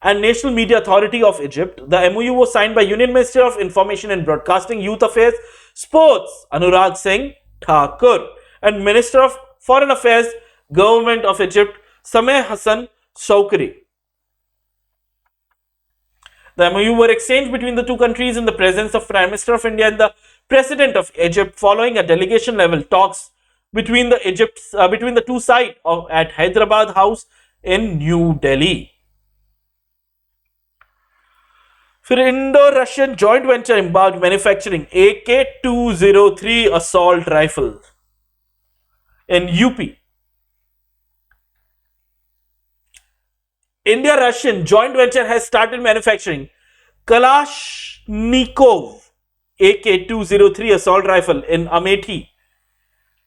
and National Media Authority of Egypt. The MOU was signed by Union Minister of Information and Broadcasting, Youth Affairs, Sports, Anurag Singh Thakur, and Minister of Foreign Affairs, Government of Egypt, Sameh Hassan Shoukri. The MOU were exchanged between the two countries in the presence of Prime Minister of India and the President of Egypt, following a delegation level talks between the two sides at Hyderabad House in New Delhi. फिर Indo-Russian joint venture embarked manufacturing AK-203 assault rifle in UP. India-Russian joint venture has started manufacturing Kalashnikov AK-203 assault rifle in Amethi,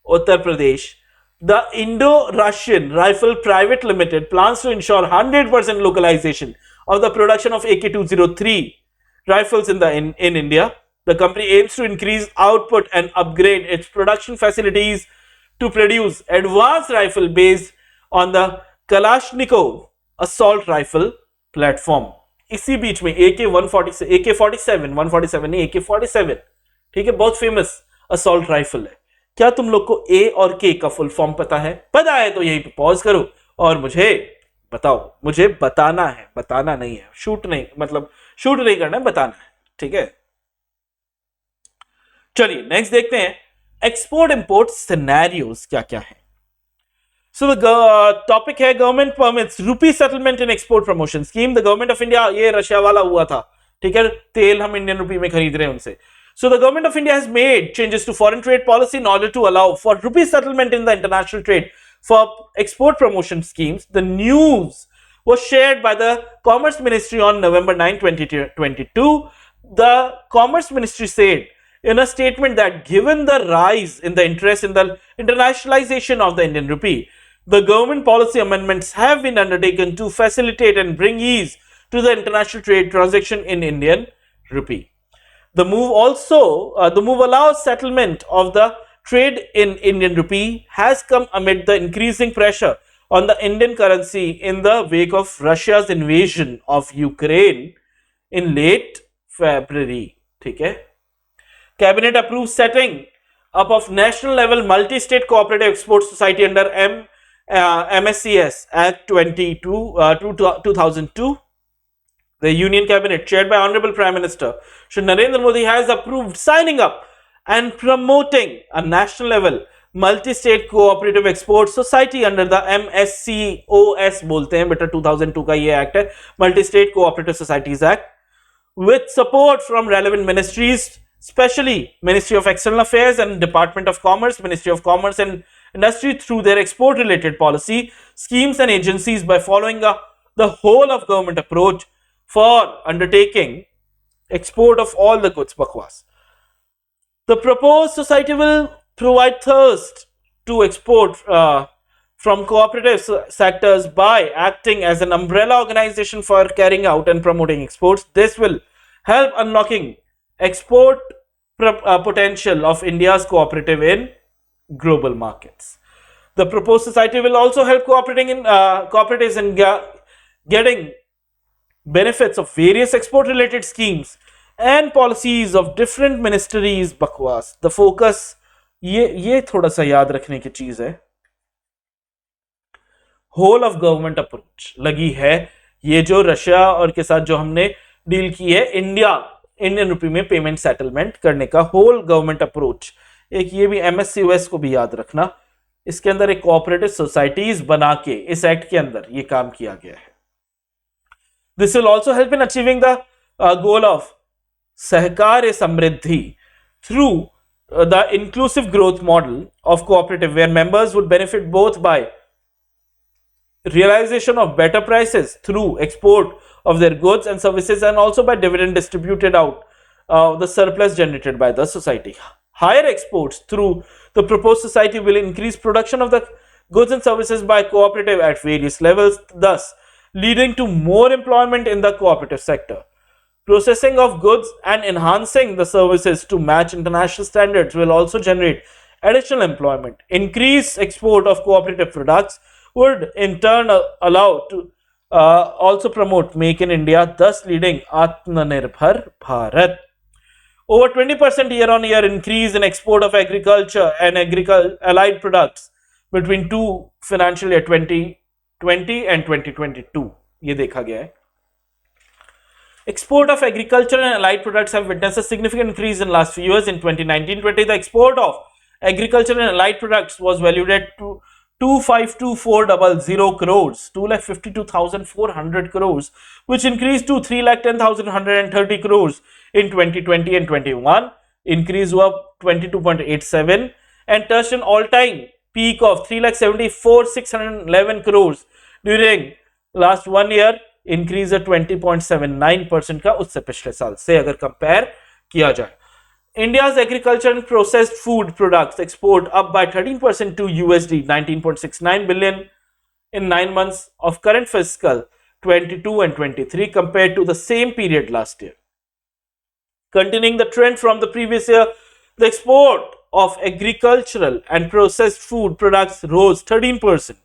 Uttar Pradesh. The Indo-Russian Rifle Private Limited plans to ensure 100% localization of the production of AK-203 rifles in India. The company aims to increase output and upgrade its production facilities to produce advanced rifle based on the Kalashnikov assault rifle platform. इसी बीच में AK-47 नहीं AK-47, ठीक है, बहुत famous assault rifle है. क्या तुम लोग को A और K का फुल फॉर्म पता है? पता है तो यहीं पे पॉज करो और मुझे बताओ. मुझे बताना है, बताना नहीं है, शूट नहीं करना है, बताना है, ठीक है. चलिए नेक्स्ट देखते हैं एक्सपोर्ट इंपोर्ट सिनेरियोज क्या क्या है. So the topic है government permits rupee settlement in export promotion scheme. The government of India, ये रशिया वाला हुआ था, ठीक है, तेल हम इंडियन रुपी में खरीद रहे हैं उनसे. So the government of India has made changes to foreign trade policy in order to allow for rupee settlement in the international trade for export promotion schemes. The news was shared by the Commerce Ministry on November 9, 2022. The Commerce Ministry said in a statement that given the rise in the interest in the internationalization of the Indian rupee, the government policy amendments have been undertaken to facilitate and bring ease to the international trade transaction in Indian rupee. The move allows settlement of the trade in Indian rupee has come amid the increasing pressure on the Indian currency in the wake of Russia's invasion of Ukraine in late February. ठीक है. Cabinet approves setting up of national level multi-state cooperative export society under MSCS Act 2002. The Union Cabinet, chaired by Honorable Prime Minister Shri Narendra Modi, has approved signing up and promoting a national level multi-state cooperative export society under the MSCOS बोलते हैं बेटा 2002 का ये act है, Multi-State Cooperative Societies Act, with support from relevant ministries, especially Ministry of External Affairs and Department of Commerce, Ministry of Commerce and Industry through their export related policy schemes and agencies by following the whole of government approach for undertaking export of all the goods. Bakwas. The proposed society will provide thirst to export from cooperative sectors by acting as an umbrella organization for carrying out and promoting exports. This will help unlocking export potential of India's cooperative in global markets. The proposed society will also help cooperatives in getting benefits of various export related schemes and policies of different ministries. बकवास. The focus, ये थोड़ा सा याद रखने की चीज है, whole of government approach लगी है. ये जो रशिया और के साथ जो हमने डील की है इंडियन रुपी में पेमेंट सेटलमेंट करने का होल गवर्नमेंट अप्रोच, एक ये भी MSCOS को भी याद रखना. इसके अंदर एक कोऑपरेटिव सोसाइटीज बना के इस एक्ट के अंदर ये काम किया गया है. This will also help in achieving the goal of Sahkarya Samriddhi through the inclusive growth model of cooperative, where members would benefit both by realization of better prices through export of their goods and services and also by dividend distributed out the surplus generated by the society. Higher exports through the proposed society will increase production of the goods and services by cooperative at various levels, thus leading to more employment in the cooperative sector. Processing of goods and enhancing the services to match international standards will also generate additional employment. Increased export of cooperative products would in turn allow to also promote Make in India, thus leading Atmanirbhar Bharat. Over 20% year-on-year increase in export of agriculture and allied products between two financial year 2020 and 2022. ये देखा गया है. Export of agriculture and allied products have witnessed a significant increase in last few years. In 2019-20, the export of agriculture and allied products was valued at 252,400 crores, 252,400 crores, which increased to 310,130 crores in 2020 and 21. Increase was 22.87 and touched an all-time peak of 374,611 crores during last 1 year. Increase है 20.79% का उससे पिछले साल से अगर compare किया जाए. India's agriculture and processed food products export up by 13% to USD 19.69 billion in 9 months of current fiscal 22 and 23 compared to the same period last year. Continuing the trend from the previous year, the export of agricultural and processed food products rose 13%.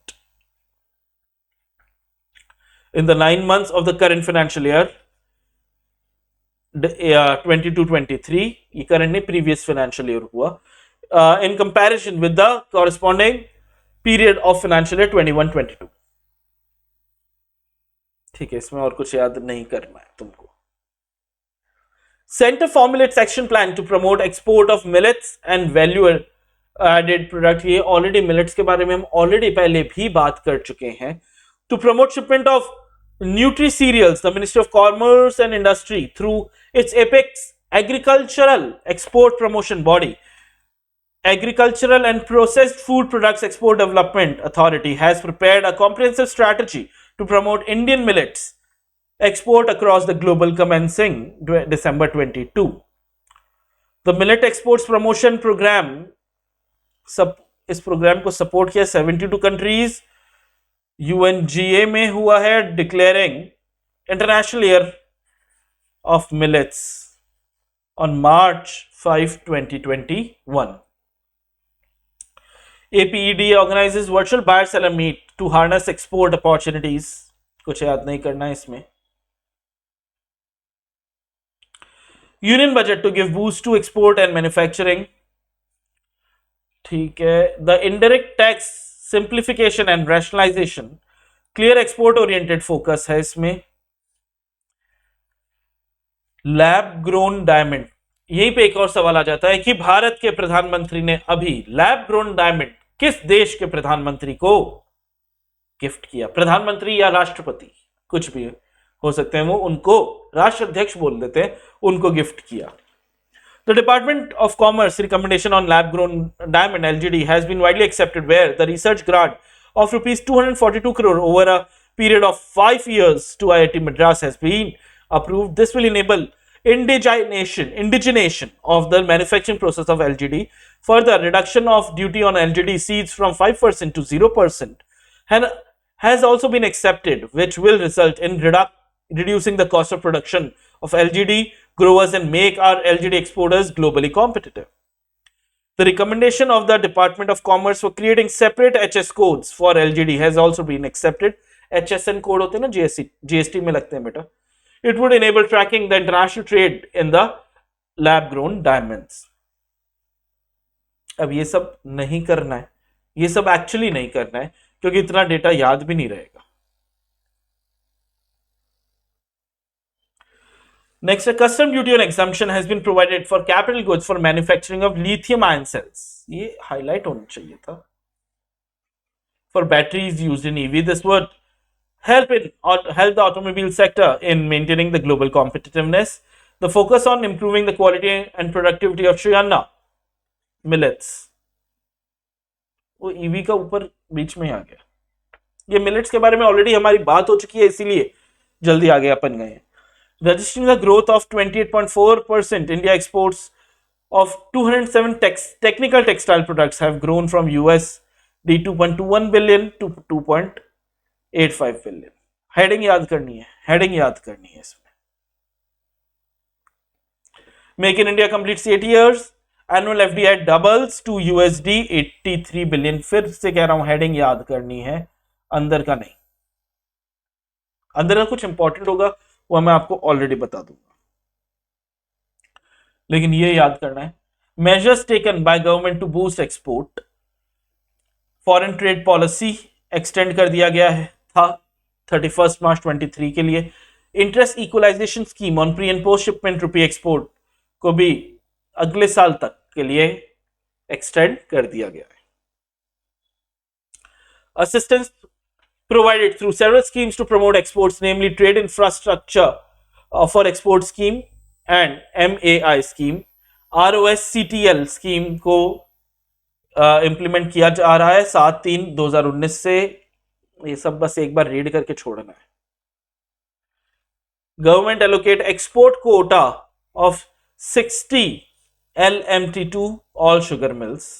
In the 9 months of the current financial year 22-23, ये current नहीं previous financial year हुआ, in comparison with the corresponding period of financial year 21-22. ठीक है, इसमें और कुछ याद नहीं करना है तुमको. Center formulates action plan to promote export of millets and value added product. ये already millets के बारे में हम already पहले भी बात कर चुके हैं. To promote shipment of Nutri cereals, the Ministry of Commerce and Industry, through its apex agricultural export promotion body, Agricultural and Processed Food Products Export Development Authority, has prepared a comprehensive strategy to promote Indian millets export across the global commencing December 22. The Millet Exports Promotion Program, इस programme को support किया 72 countries. UNGA में हुआ है, declaring International Year of Millets on March 5, 2021. APED organizes virtual buyer seller meet to harness export opportunities. कुछ याद नहीं करना है इसमें. Union budget to give boost to export and manufacturing. ठीक है. The indirect tax simplification and rationalization. Clear export oriented focus है इसमें. Lab grown diamond. यहीं पे एक और सवाल आ जाता है कि भारत के प्रधानमंत्री ने अभी लैब ग्रोन डायमंड किस देश के प्रधानमंत्री को गिफ्ट किया? प्रधानमंत्री या राष्ट्रपति, कुछ भी हो सकते हैं वो, उनको राष्ट्राध्यक्ष बोल देते हैं, उनको गिफ्ट किया. The Department of Commerce recommendation on lab grown diamond LGD has been widely accepted, where the research grant of rupees 242 crore over a period of 5 years to IIT Madras has been approved. This will enable indigenation of the manufacturing process of LGD. Further, reduction of duty on LGD seeds from 5% to 0% has also been accepted, which will result in reducing the cost of production of LGD growers and make our LGD exporters globally competitive. The recommendation of the Department of Commerce for creating separate HS codes for LGD has also been accepted. HSN code होते हैं ना, GST में लगते हैं बेटा. It would enable tracking the international trade in the lab grown diamonds. अब ये सब नहीं करना है, ये सब एक्चुअली नहीं करना है, क्योंकि इतना डेटा याद भी नहीं रहेगा. Next, a custom duty on exemption has been provided for capital goods for manufacturing of lithium ion cells. ये highlight होना चाहिए था. For batteries used in EV, this would help the automobile sector in maintaining the global competitiveness. The focus on improving the quality and productivity of Shriyanna millets. वो EV का ऊपर बीच में आ गया. ये millets के बारे में ऑलरेडी हमारी बात हो चुकी है, इसीलिए जल्दी आगे अपन गए. Registering the growth of 28.4%, India exports of 207 technical textile products have grown from USD 2.21 billion to 2.85 billion. Heading याद करनी है, हेडिंग याद करनी है इसमें. Make in India completes 8 years, annual FDI doubles to USD 83 billion. फिर से कह रहा हूं, हेडिंग याद करनी है, अंदर का नहीं. अंदर का कुछ इंपॉर्टेंट होगा वो मैं आपको ऑलरेडी बता दूंगा, लेकिन ये याद करना है. Measures taken by government to boost export. Foreign trade policy extend कर दिया गया है था 31 मार्च 23 के लिए. Interest equalisation scheme on pre and post shipment rupee export को भी अगले साल तक के लिए एक्सटेंड कर दिया गया है. Assistance provided through several schemes to promote exports, namely Trade Infrastructure for Export Scheme and MAI Scheme. ROSCTL scheme को इम्प्लीमेंट किया जा रहा है 7/3/2019 से. ये सब बस एक बार रीड करके छोड़ना है. Government allocate export Kota of 60 LMT to all sugar mills.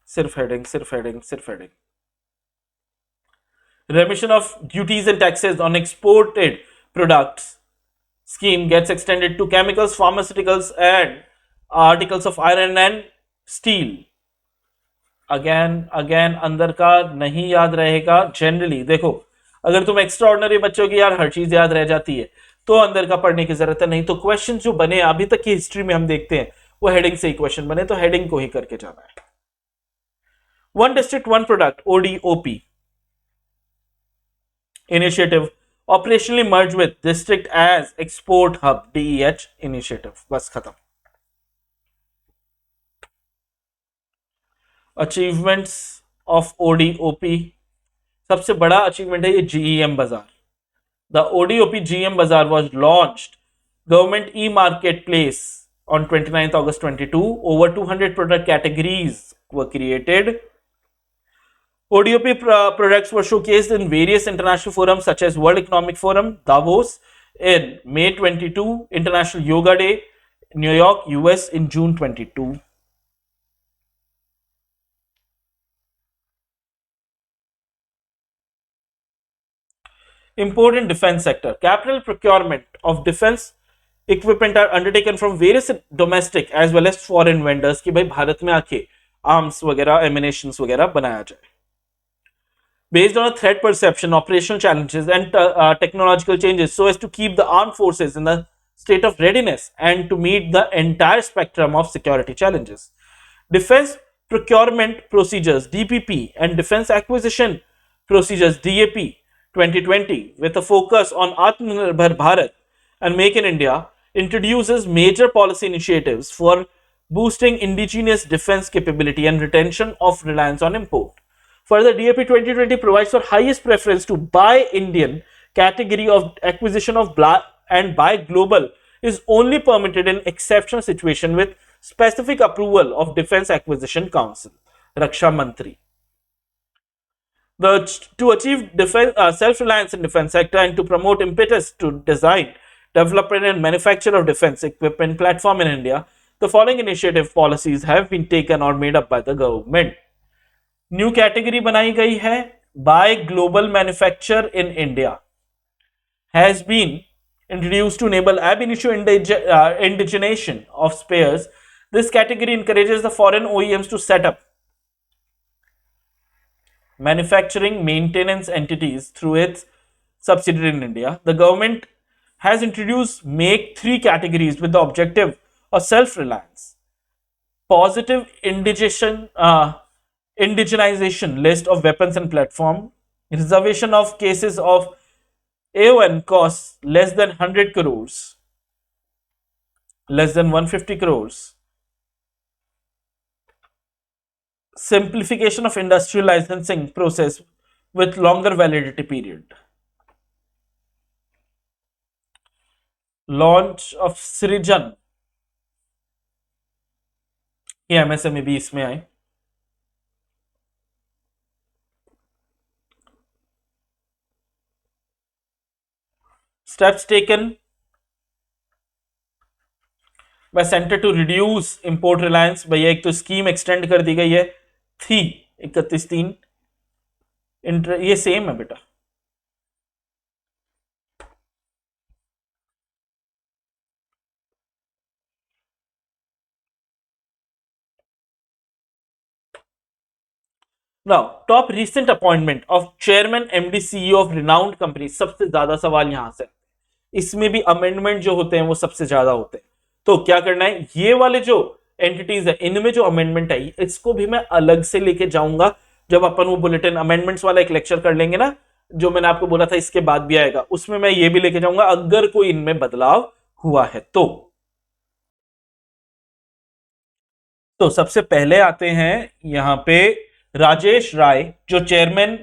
सिर्फ हेडिंग, सिर्फ हेडिंग, सिर्फ heading. Remission of duties and taxes on exported products scheme gets extended to chemicals, pharmaceuticals and articles of iron and steel. Again अंदर का नहीं याद रहेगा. Generally देखो, अगर तुम एक्स्ट्रा ऑर्डिनरी बच्चों की यार हर चीज याद रह जाती है तो अंदर का पढ़ने की जरूरत है. नहीं तो क्वेश्चन जो बने अभी तक की हिस्ट्री में हम देखते हैं वो हेडिंग से ही क्वेश्चन बने, तो हेडिंग को ही करके जाना है. One district, one product, ODOP initiative operationally merged with district as export hub, DEH initiative. बस खत्म. Achievements of ODOP. सबसे बड़ा अचीवमेंट है ये GEM बाजार. The ODOP GEM बाजार was launched government e-marketplace on 29th August 22. Over 200 product categories were created. ODOP products were showcased in various international forums such as World Economic Forum, Davos in May 22, International Yoga Day, New York, US in June 22. Important defense sector. Capital procurement of defense equipment are undertaken from various domestic as well as foreign vendors कि भाई भारत में आके arms वगैरह emanations वगैरह बनाया जाए. Based on a threat perception, operational challenges, and technological changes, so as to keep the armed forces in the state of readiness and to meet the entire spectrum of security challenges. Defense procurement procedures (DPP) and defense acquisition procedures (DAP) 2020, with a focus on Atmanirbhar Bharat and Make in India, introduces major policy initiatives for boosting indigenous defense capability and retention of reliance on import. Further, DAP 2020 provides for highest preference to buy Indian category of acquisition of and buy global is only permitted in exceptional situation with specific approval of Defense Acquisition Council, Raksha Mantri. To achieve self-reliance in defense sector and to promote impetus to design, development and manufacture of defense equipment platform in India, the following initiative policies have been taken or made up by the government. New category बनाई गई है by global manufacture in India has been introduced to enable ab initio indigenation of spares. This category encourages the foreign OEMs to set up manufacturing maintenance entities through its subsidiary in India. The government has introduced Make 3 categories with the objective of self-reliance. Positive indigenization list of weapons and platform, reservation of cases of AON costs less than 100 crores, less than 150 crores, simplification of industrial licensing process with longer validity period, launch of Srijan, ये MSME भी इसमें आए, steps taken by center to reduce import reliance. भैया एक तो scheme extend कर दी गई है थी 31/3, ये सेम है बेटा. Now, top recent appointment of chairman, MD, CEO of renowned company. सबसे ज्यादा सवाल यहां से, इसमें भी अमेंडमेंट जो होते हैं वो सबसे ज्यादा होते हैं. तो क्या करना है, ये वाले जो एंटिटीज है इनमें जो अमेंडमेंट आई इसको भी मैं अलग से लेके जाऊंगा जब अपन वो बुलेटिन अमेंडमेंट्स वाला एक लेक्चर कर लेंगे ना, जो मैंने आपको बोला था इसके बाद भी आएगा, उसमें मैं ये भी लेके जाऊंगा अगर कोई इनमें बदलाव हुआ है तो. सबसे पहले आते हैं यहां पे राजेश राय जो चेयरमैन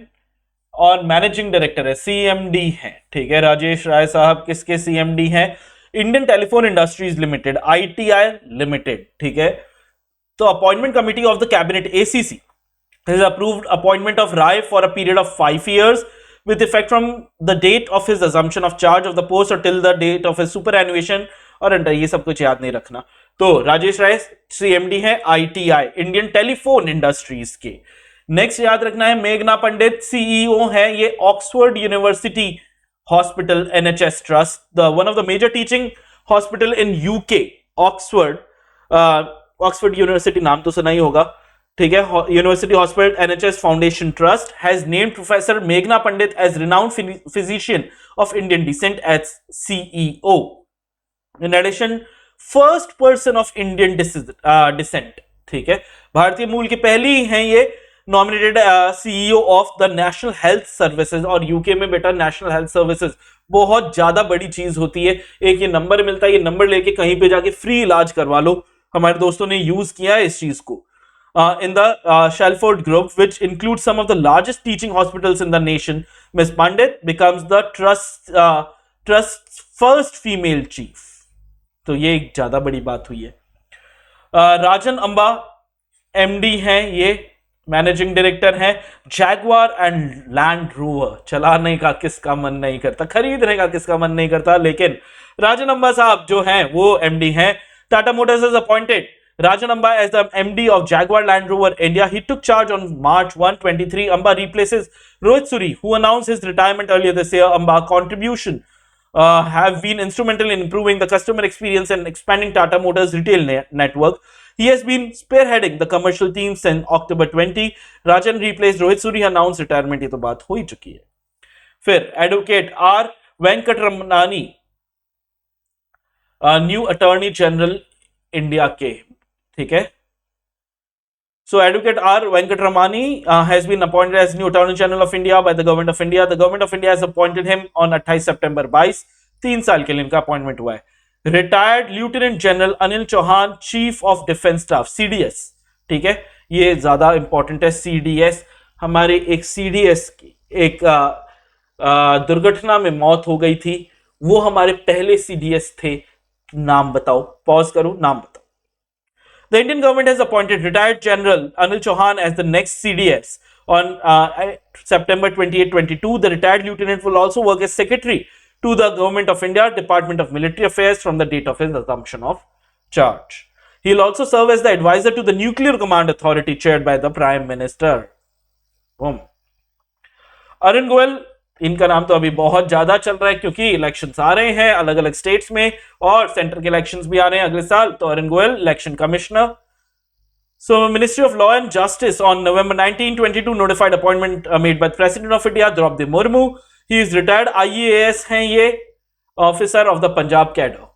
और मैनेजिंग डायरेक्टर है, सीएमडी है. ठीक है, राजेश राय साहब किसके सीएमडी हैं? Indian telephone industries limited, ITI limited. ठीक है, तो appointment committee of the cabinet ACC has approved appointment of Rai for a period of 5 years with effect from the date of his assumption of charge of the post or till the date of his superannuation और under. ये सब कुछ याद नहीं रखना. तो Rajesh Rai CMD है ITI Indian telephone industries के. नेक्स्ट याद रखना है मेघना पंडित सीईओ है ये Oxford University hospital NHS trust, the one of the major teaching hospital in UK. Oxford University नाम तो सुना ही होगा. ठीक है, university hospital NHS foundation trust has named professor मेघना Pandit as renowned physician of Indian descent as CEO. In addition first person of Indian descent. ठीक है, भारतीय मूल की पहली हैं ये nominated CEO of the national health services. और यूके में बेटा नेशनल हेल्थ सर्विसेज बहुत ज्यादा बड़ी चीज होती है. एक ये नंबर मिलता है, ये नंबर लेके कहीं पे जाके फ्री इलाज करवा लो. हमारे दोस्तों ने यूज किया है इस चीज को. In the Shelford Group, which includes some of the largest teaching hospitals in the nation, Ms. Pandit becomes the trust's first female chief. तो ये एक ज्यादा बड़ी बात हुई है. राजन अंबा एमडी हैं, ये मैनेजिंग डायरेक्टर हैं जैगवार एंड लैंड रोवर. चलाने का किसका मन नहीं करता, खरीदने का किसका मन नहीं करता, लेकिन राजन अंबा साहब जो हैं वो एमडी हैं. Tata Motors has appointed Rajan Amba as the MD of Jaguar Land Rover India. He took charge on March 1, 2023. Amba replaces Rohit Suri, who announced his retirement earlier this year. Amba's contribution have been instrumental in improving the customer experience and expanding Tata Motors retail network. He has been spearheading the commercial team since October 20. Rajan replaced Rohit Suri, announced retirement. ये तो बात हो ही चुकी है. फिर advocate R Venkataramani new attorney general India के, ठीक है. So Advocate R. Venkatramani has been appointed as new Attorney General of India by the Government of India. The Government of India has appointed him on 28 September 22. 3 साल के लिए इनका appointment हुआ है. Retired lieutenant general Anil Chauhan, chief of defence staff, CDS, ठीक है. ये ज्यादा इंपॉर्टेंट है. CDS, हमारे एक CDS की एक दुर्घटना में मौत हो गई थी. वो हमारे पहले CDS थे. नाम बताओ, पॉज करो, नाम बताओ. The Indian government has appointed retired General Anil Chauhan as the next CDS on September 28, 22. The retired lieutenant will also work as secretary to the Government of India, Department of Military Affairs from the date of his assumption of charge. He will also serve as the advisor to the Nuclear Command Authority chaired by the Prime Minister. Boom. Arun Goyal, इनका नाम तो अभी बहुत ज्यादा चल रहा है क्योंकि इलेक्शंस आ रहे हैं अलग अलग स्टेट्स में और सेंटर के इलेक्शंस भी आ रहे हैं अगले साल. तो Arun Goyal election commissioner. So ministry of law and justice on November 1922 notified appointment made by president of India Droupadi Murmu. He is retired IAS हैं ये, officer of the Punjab cadre.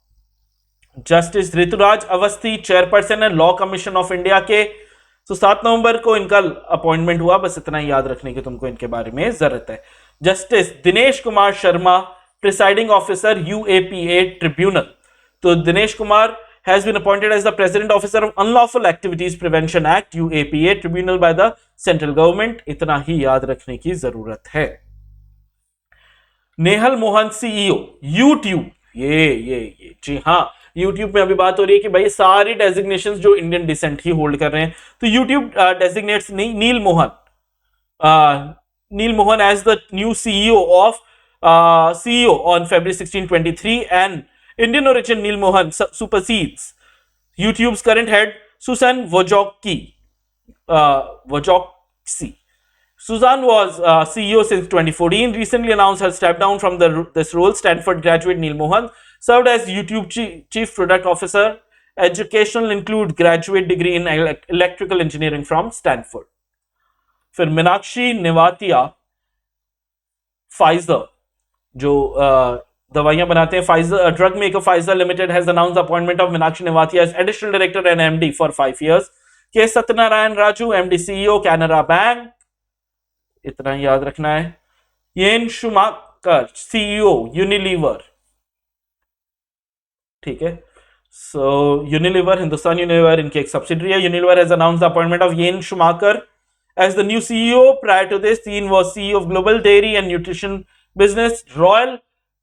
Justice Rituraj Awasthi chairperson है लॉ कमीशन ऑफ इंडिया के. तो 7 नवंबर को इनका appointment हुआ. बस इतना ही याद रखने की तुमको इनके बारे में जरूरत है. Justice Dinesh Kumar Sharma, presiding officer UAPA tribunal. तो Dinesh Kumar has been appointed as the president officer of Unlawful Activities Prevention Act UAPA tribunal by the central government. इतना ही याद रखने की जरूरत है. Nehal Mohan CEO YouTube. ये जी हाँ, YouTube में अभी बात हो रही है कि भाई सारी डेजिग्नेशंस जो इंडियन डिसेंट ही होल्ड कर रहे हैं. तो YouTube डेजिग्नेट्स nil Mohan as the new CEO on February 16, 2023, and Indian origin Neil Mohan supersedes YouTube's current head Susan Wojcicki. Susan was CEO since 2014. Recently announced her step down from this role. Stanford graduate Neil Mohan served as YouTube Chief Product Officer. Educational include graduate degree in electrical engineering from Stanford. फिर Meenakshi नेवातिया, Pfizer जो दवाइयां बनाते हैं, Pfizer drug maker Pfizer limited has announced appointment of Meenakshi Nevatia as additional director and MD for 5 years. K Satyanarayana Raju MD CEO Canara bank. इतना ही याद रखना है. येन शुमाकर CEO यूनिलीवर, ठीक है. सो यूनिलीवर, हिंदुस्तान यूनिलीवर इनकी एक सब्सिडरी है. Unilever has announced the appointment of yen Schumacher as the new CEO. Prior to this, Teen was CEO of global dairy and nutrition business Royal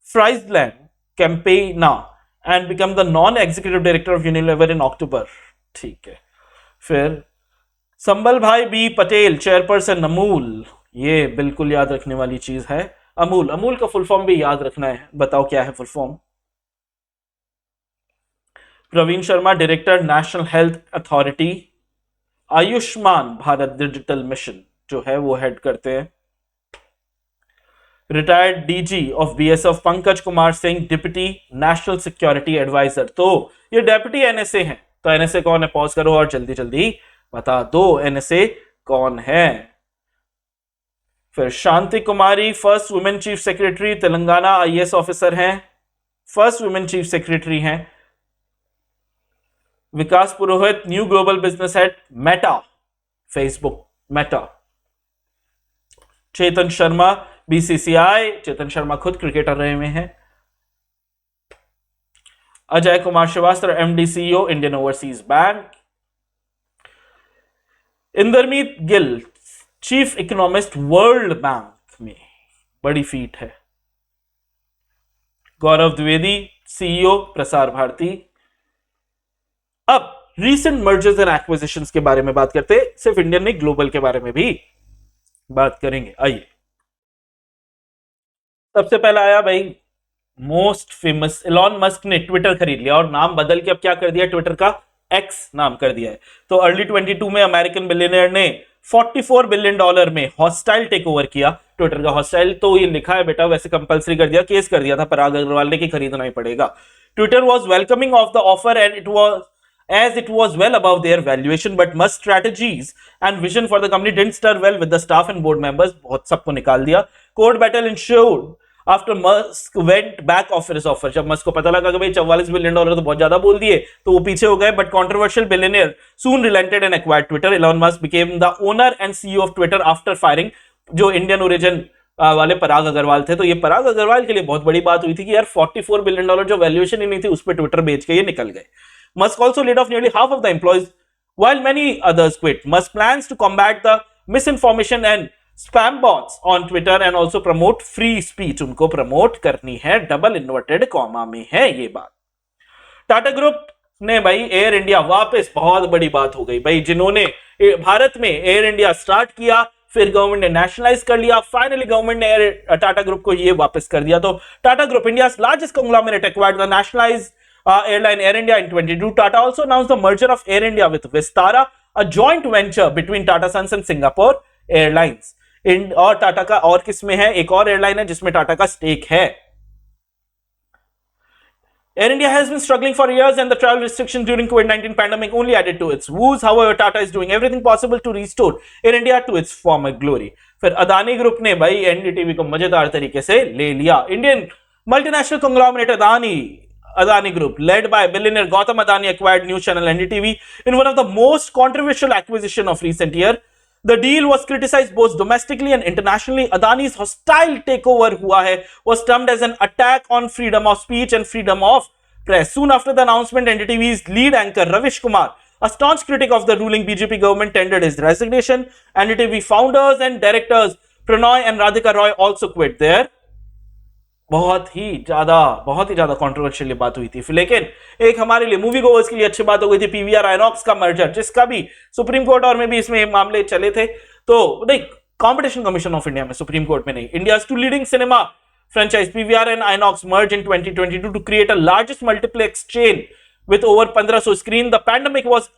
Friesland Campaigna and became the non-executive director of Unilever in October. ठीक है. फिर संबल भाई B Patel chairperson Amul. ये बिल्कुल याद रखने वाली चीज है. अमूल का फुल फॉर्म भी याद रखना है. बताओ क्या है full form. Praveen Sharma director national health authority. Ayushman Bharat digital mission जो है वो हेड करते हैं. Retired DG of BSF Pankaj Kumar Singh deputy national security adviser. तो ये डेप्यूटी NSA हैं. तो NSA कौन है, पॉज करो और जल्दी जल्दी बता दो NSA कौन है. फिर Shanti Kumari first women chief secretary Telangana IAS officer हैं. फर्स्ट वुमेन चीफ सेक्रेटरी हैं. Vikas Purohit new global business head Meta Facebook Meta. Chetan Sharma BCCI. Chetan Sharma खुद क्रिकेटर रहे हुए हैं. Ajay Kumar Srivastava MD CEO Indian Overseas bank. Indermit Gill chief economist World Bank में, बड़ी फीट है. गौरव द्विवेदी CEO प्रसार भारती. अब रीसेंट मर्जर्स एंड एक्विजिशंस के बारे में बात करते हैं. सिर्फ इंडियन नहीं, ग्लोबल के बारे में भी बात करेंगे. आइए, सबसे पहला आया भाई मोस्ट फेमस, एलॉन मस्क ने ट्विटर खरीद लिया और नाम बदल के अब क्या कर दिया ट्विटर का, एक्स नाम कर दिया है। तो अर्ली 22 में अमेरिकन बिलियनियर ने $44 बिलियन में हॉस्टाइल टेक ओवर किया ट्विटर का। हॉस्टाइल तो ये लिखा है बेटा, वैसे कंपलसरी कर दिया, केस कर दिया था पराग अग्रवाल ने कि खरीदना ही पड़ेगा। Twitter was welcoming of the offer and it was well above their valuation, but Musk's strategies and vision for the company didn't stir well with the staff and board members. बहुत सबको निकाल दिया। Court battle ensued after Musk went back off his offer. जब Musk को पता लगा कि भाई $44 बिलियन तो बहुत ज्यादा बोल दिए, तो वो पीछे हो गए। But controversial billionaire soon relented and acquired Twitter. Elon Musk became the owner and CEO of Twitter after firing जो इंडियन ओरिजिन वाले पराग अग्रवाल थे। तो ये पराग अग्रवाल के लिए बहुत बड़ी बात हुई थी कि यार $44 बिलियन जो वैल्यूएशन ही नहीं थी, उस पर ट्विटर बेच के ये निकल गए। Musk also laid off nearly half of the employees, while many others quit. Musk plans to combat the misinformation and spam bots on Twitter and also promote free speech. उनको प्रमोट करनी है, double inverted comma में है ये बात। Tata group ने भाई air India वापस, बहुत बड़ी बात हो गई भाई, जिन्होंने भारत में एयर इंडिया स्टार्ट किया, फिर गवर्नमेंट ने नेशनलाइज कर लिया, फाइनली गवर्नमेंट ने टाटा ग्रुप को ये वापस कर दिया। तो Tata group, India's largest conglomerate, acquired the nationalised airline Air India in 22. Tata also announced the merger of Air India with Vistara, a joint venture between Tata Sons and Singapore Airlines. और टाटा का और किसमें है, एक और एयरलाइन है जिसमें टाटा का स्टेक है। Air India has been struggling for years and the travel restrictions during COVID-19 pandemic only added to its woes. However, Tata is doing everything possible to restore Air India to its former glory. फिर Adani group ने भाई NDTV को मजेदार तरीके से ले लिया। Indian multinational conglomerate Adani Group, led by billionaire Gautam Adani, acquired news channel NDTV in one of the most controversial acquisitions of recent year. The deal was criticized both domestically and internationally. Adani's hostile takeover हुआ है was termed as an attack on freedom of speech and freedom of press. Soon after the announcement, NDTV's lead anchor Ravish Kumar, a staunch critic of the ruling BJP government, tendered his resignation. NDTV founders and directors Pranoy and Radhika Roy also quit there. बहुत ही ज्यादा controversial बात हुई थी। लेकिन एक हमारे लिए movie गोवर्स के लिए अच्छी बात हो गई थी, पीवीआर आइनॉक्स का मर्जर, जिसका भी सुप्रीम कोर्ट और में भी इसमें मामले चले थे। तो नहीं, कॉम्पिटिशन कमीशन ऑफ इंडिया में, सुप्रीम कोर्ट में नहीं। India's two leading cinema franchise PVR and Inox merge in 2022 to create a largest multiplex chain with over 1500 screen. The pandemic was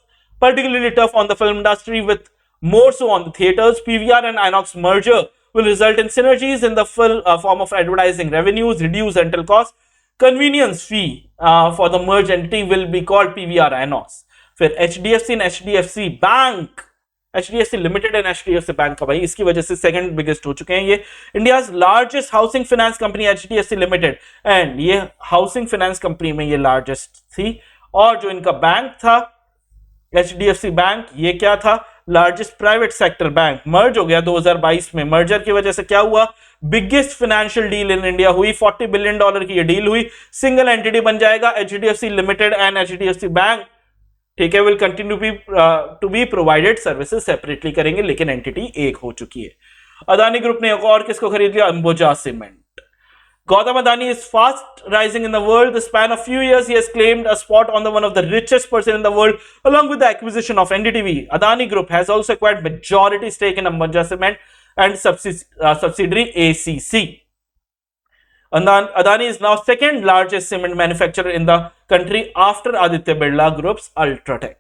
particularly tough on the film industry, with more so on the theaters. PVR and INOX merger will result in synergies in the form of advertising revenues, reduced rental costs. Convenience fee for the merged entity will be called PVR INOX. फिर HDFC and HDFC Bank, HDFC Limited and HDFC Bank का भाई इसकी वजह से second biggest हो चुके हैं ये। India's largest housing finance company HDFC limited, and ये हाउसिंग फाइनेंस कंपनी में ये लार्जेस्ट थी। और जो इनका बैंक था HDFC बैंक, ये क्या था, लार्जेस्ट प्राइवेट सेक्टर बैंक, मर्ज हो गया 2022 में। मर्जर की वजह से क्या हुआ, biggest financial deal in India हुई, $40 बिलियन की ये डील हुई। सिंगल एंटिटी बन जाएगा HDFC limited and HDFC bank, ठीक है, will continue to be provided services separately करेंगे, लेकिन एंटिटी एक हो चुकी है। अदानी ग्रुप ने और किसको खरीद लिया, Ambuja cement. Gautam Adani is fast rising in the world. The span of few years, he has claimed a spot on the one of the richest person in the world, along with the acquisition of NDTV. Adani Group has also acquired majority stake in Ambuja Cement and subsidiary ACC. Adani is now second largest cement manufacturer in the country after Aditya Birla Group's Ultratech.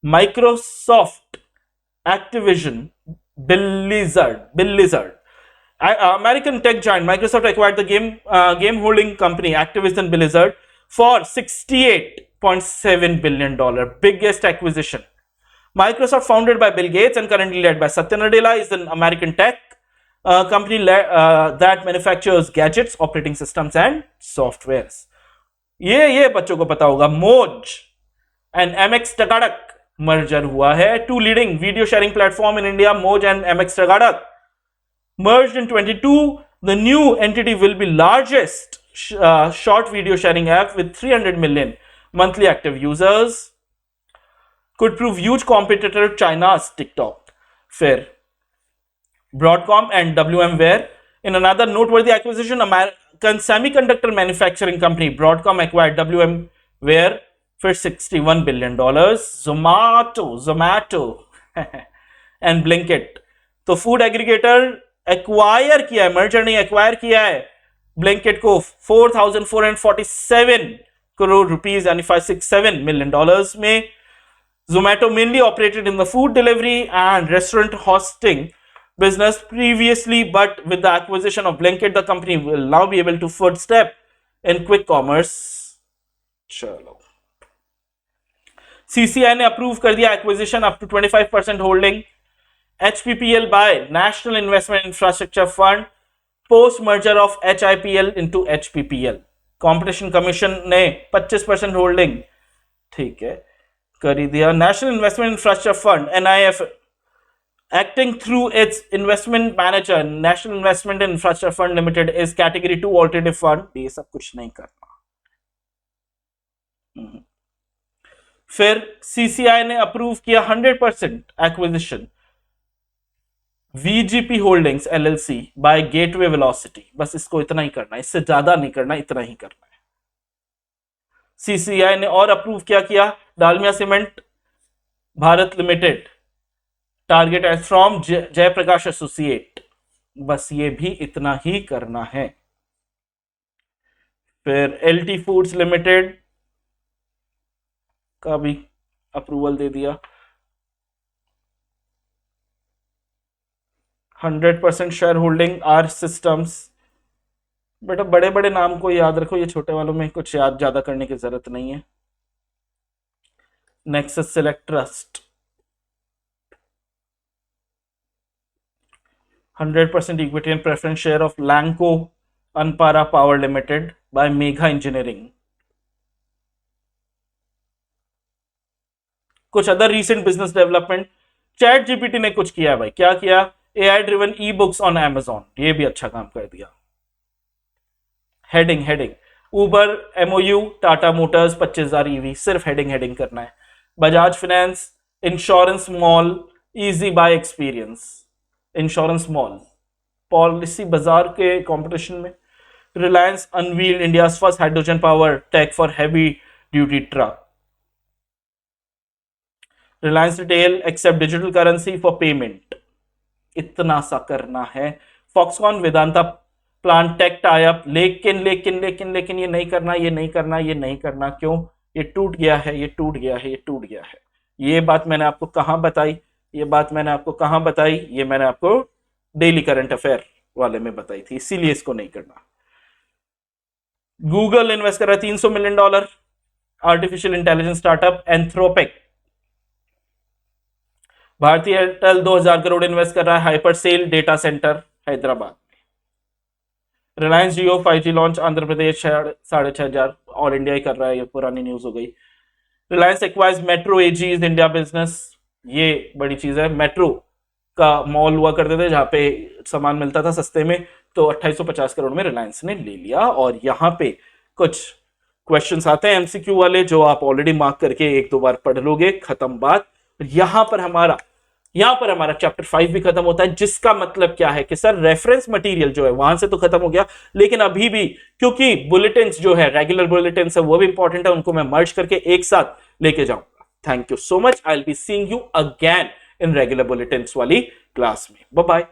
Microsoft, Activision, Blizzard. American tech giant Microsoft acquired the game holding company Activision Blizzard for $68.7 billion, biggest acquisition. Microsoft, founded by Bill Gates and currently led by Satya Nadella, is an American tech company that manufactures gadgets, operating systems and softwares. ये बच्चों को पता होगा, Moj and 𝐒𝐿𝐾𝐄 merger हुआ है। Two leading video sharing platform in India, Moj and 𝐒𝐿𝐾𝐄, merged in 22. The new entity will be largest short video sharing app with 300 million monthly active users. Could prove huge competitor to China's TikTok. Fair. Broadcom and VMware. In another noteworthy acquisition, American semiconductor manufacturing company Broadcom acquired VMware for $61 billion. Zomato and Blinkit. तो food aggregator acquire किया है, merger नहीं, acquire किया है Blinkit को 4,447 crore rupees यानी $567 million में। Zomato mainly operated in the food delivery and restaurant hosting business previously, but with the acquisition of Blinkit, the company will now be able to footstep in quick commerce. चलो, CCI ने approve कर दिया acquisition up to 25% holding HPPL by National Investment Infrastructure Fund post merger of HIPL into HPPL. Competition Commission ने 25% holding ठीक है कर ही दिया. National Investment Infrastructure Fund NIF acting through its investment manager National Investment Infrastructure Fund Limited is category 2 alternative fund. ये सब कुछ नहीं करना. फिर CCI ने अप्रूव किया 100% acquisition VGP Holdings LLC by Gateway Velocity. बस इसको इतना ही करना है, इससे ज्यादा नहीं करना, इतना ही करना है. CCI ने और अप्रूव क्या किया Dalmia cement Bharat limited target as from Jaiprakash associate. बस ये भी इतना ही करना है. फिर LT फूड्स लिमिटेड का भी अप्रूवल दे दिया. 100% शेयर होल्डिंग आर सिस्टम्स. बेटा बड़े बड़े नाम को याद रखो, ये छोटे वालों में कुछ याद ज्यादा करने की जरूरत नहीं है. Nexus select trust 100% equity and preference share of Lanco Anpara power limited by Megha engineering. कुछ other recent business development. ChatGPT ने कुछ किया भाई. क्या किया? AI driven e books on Amazon. ये भी अच्छा काम कर दिया. Heading Uber MOU Tata motors 25,000 EV. सिर्फ हेडिंग करना है. Bajaj finance insurance mall easy buy experience. Insurance mall Policybazaar के कंपटीशन में. Reliance unveiled India first hydrogen power tech for heavy duty truck. Reliance retail accept digital currency for payment. इतना सा करना है. Foxconn Vedanta plan tech tie up. लेकिन ये नहीं करना. क्यों? ये टूट गया है. ये बात मैंने आपको कहां बताई? ये मैंने आपको डेली करंट अफेयर वाले में बताई थी, इसीलिए इसको नहीं करना. गूगल इन्वेस्ट कर रहा है $300 million artificial intelligence startup Anthropic. भारतीय एयरटेल 2000 करोड़ इन्वेस्ट कर रहा है hyperscale data centre Hyderabad में. Reliance Jio 5G launch Andhra Pradesh 6,500. All India ही कर रहा है, ये पुरानी न्यूज हो गई. Reliance acquires Metro AG's India business. ये बड़ी चीज है. मेट्रो का मॉल हुआ करते थे जहां पे सामान मिलता था सस्ते में, तो 2850 करोड़ में रिलायंस ने ले लिया. और यहाँ पे कुछ क्वेश्चंस आते हैं MCQ वाले, जो आप ऑलरेडी मार्क करके एक दो बार पढ़ लोगे. खत्म बात. यहां पर हमारा चैप्टर 5 भी खत्म होता है, जिसका मतलब क्या है कि सर रेफरेंस मटेरियल जो है वहां से तो खत्म हो गया, लेकिन अभी भी क्योंकि बुलेटिन्स जो है रेगुलर बुलेटिन्स है वो भी इंपॉर्टेंट है, उनको मैं मर्ज करके एक साथ लेके जाऊंगा. Thank you so much. I will be seeing you again in regular bulletins वाली क्लास में. Bye bye.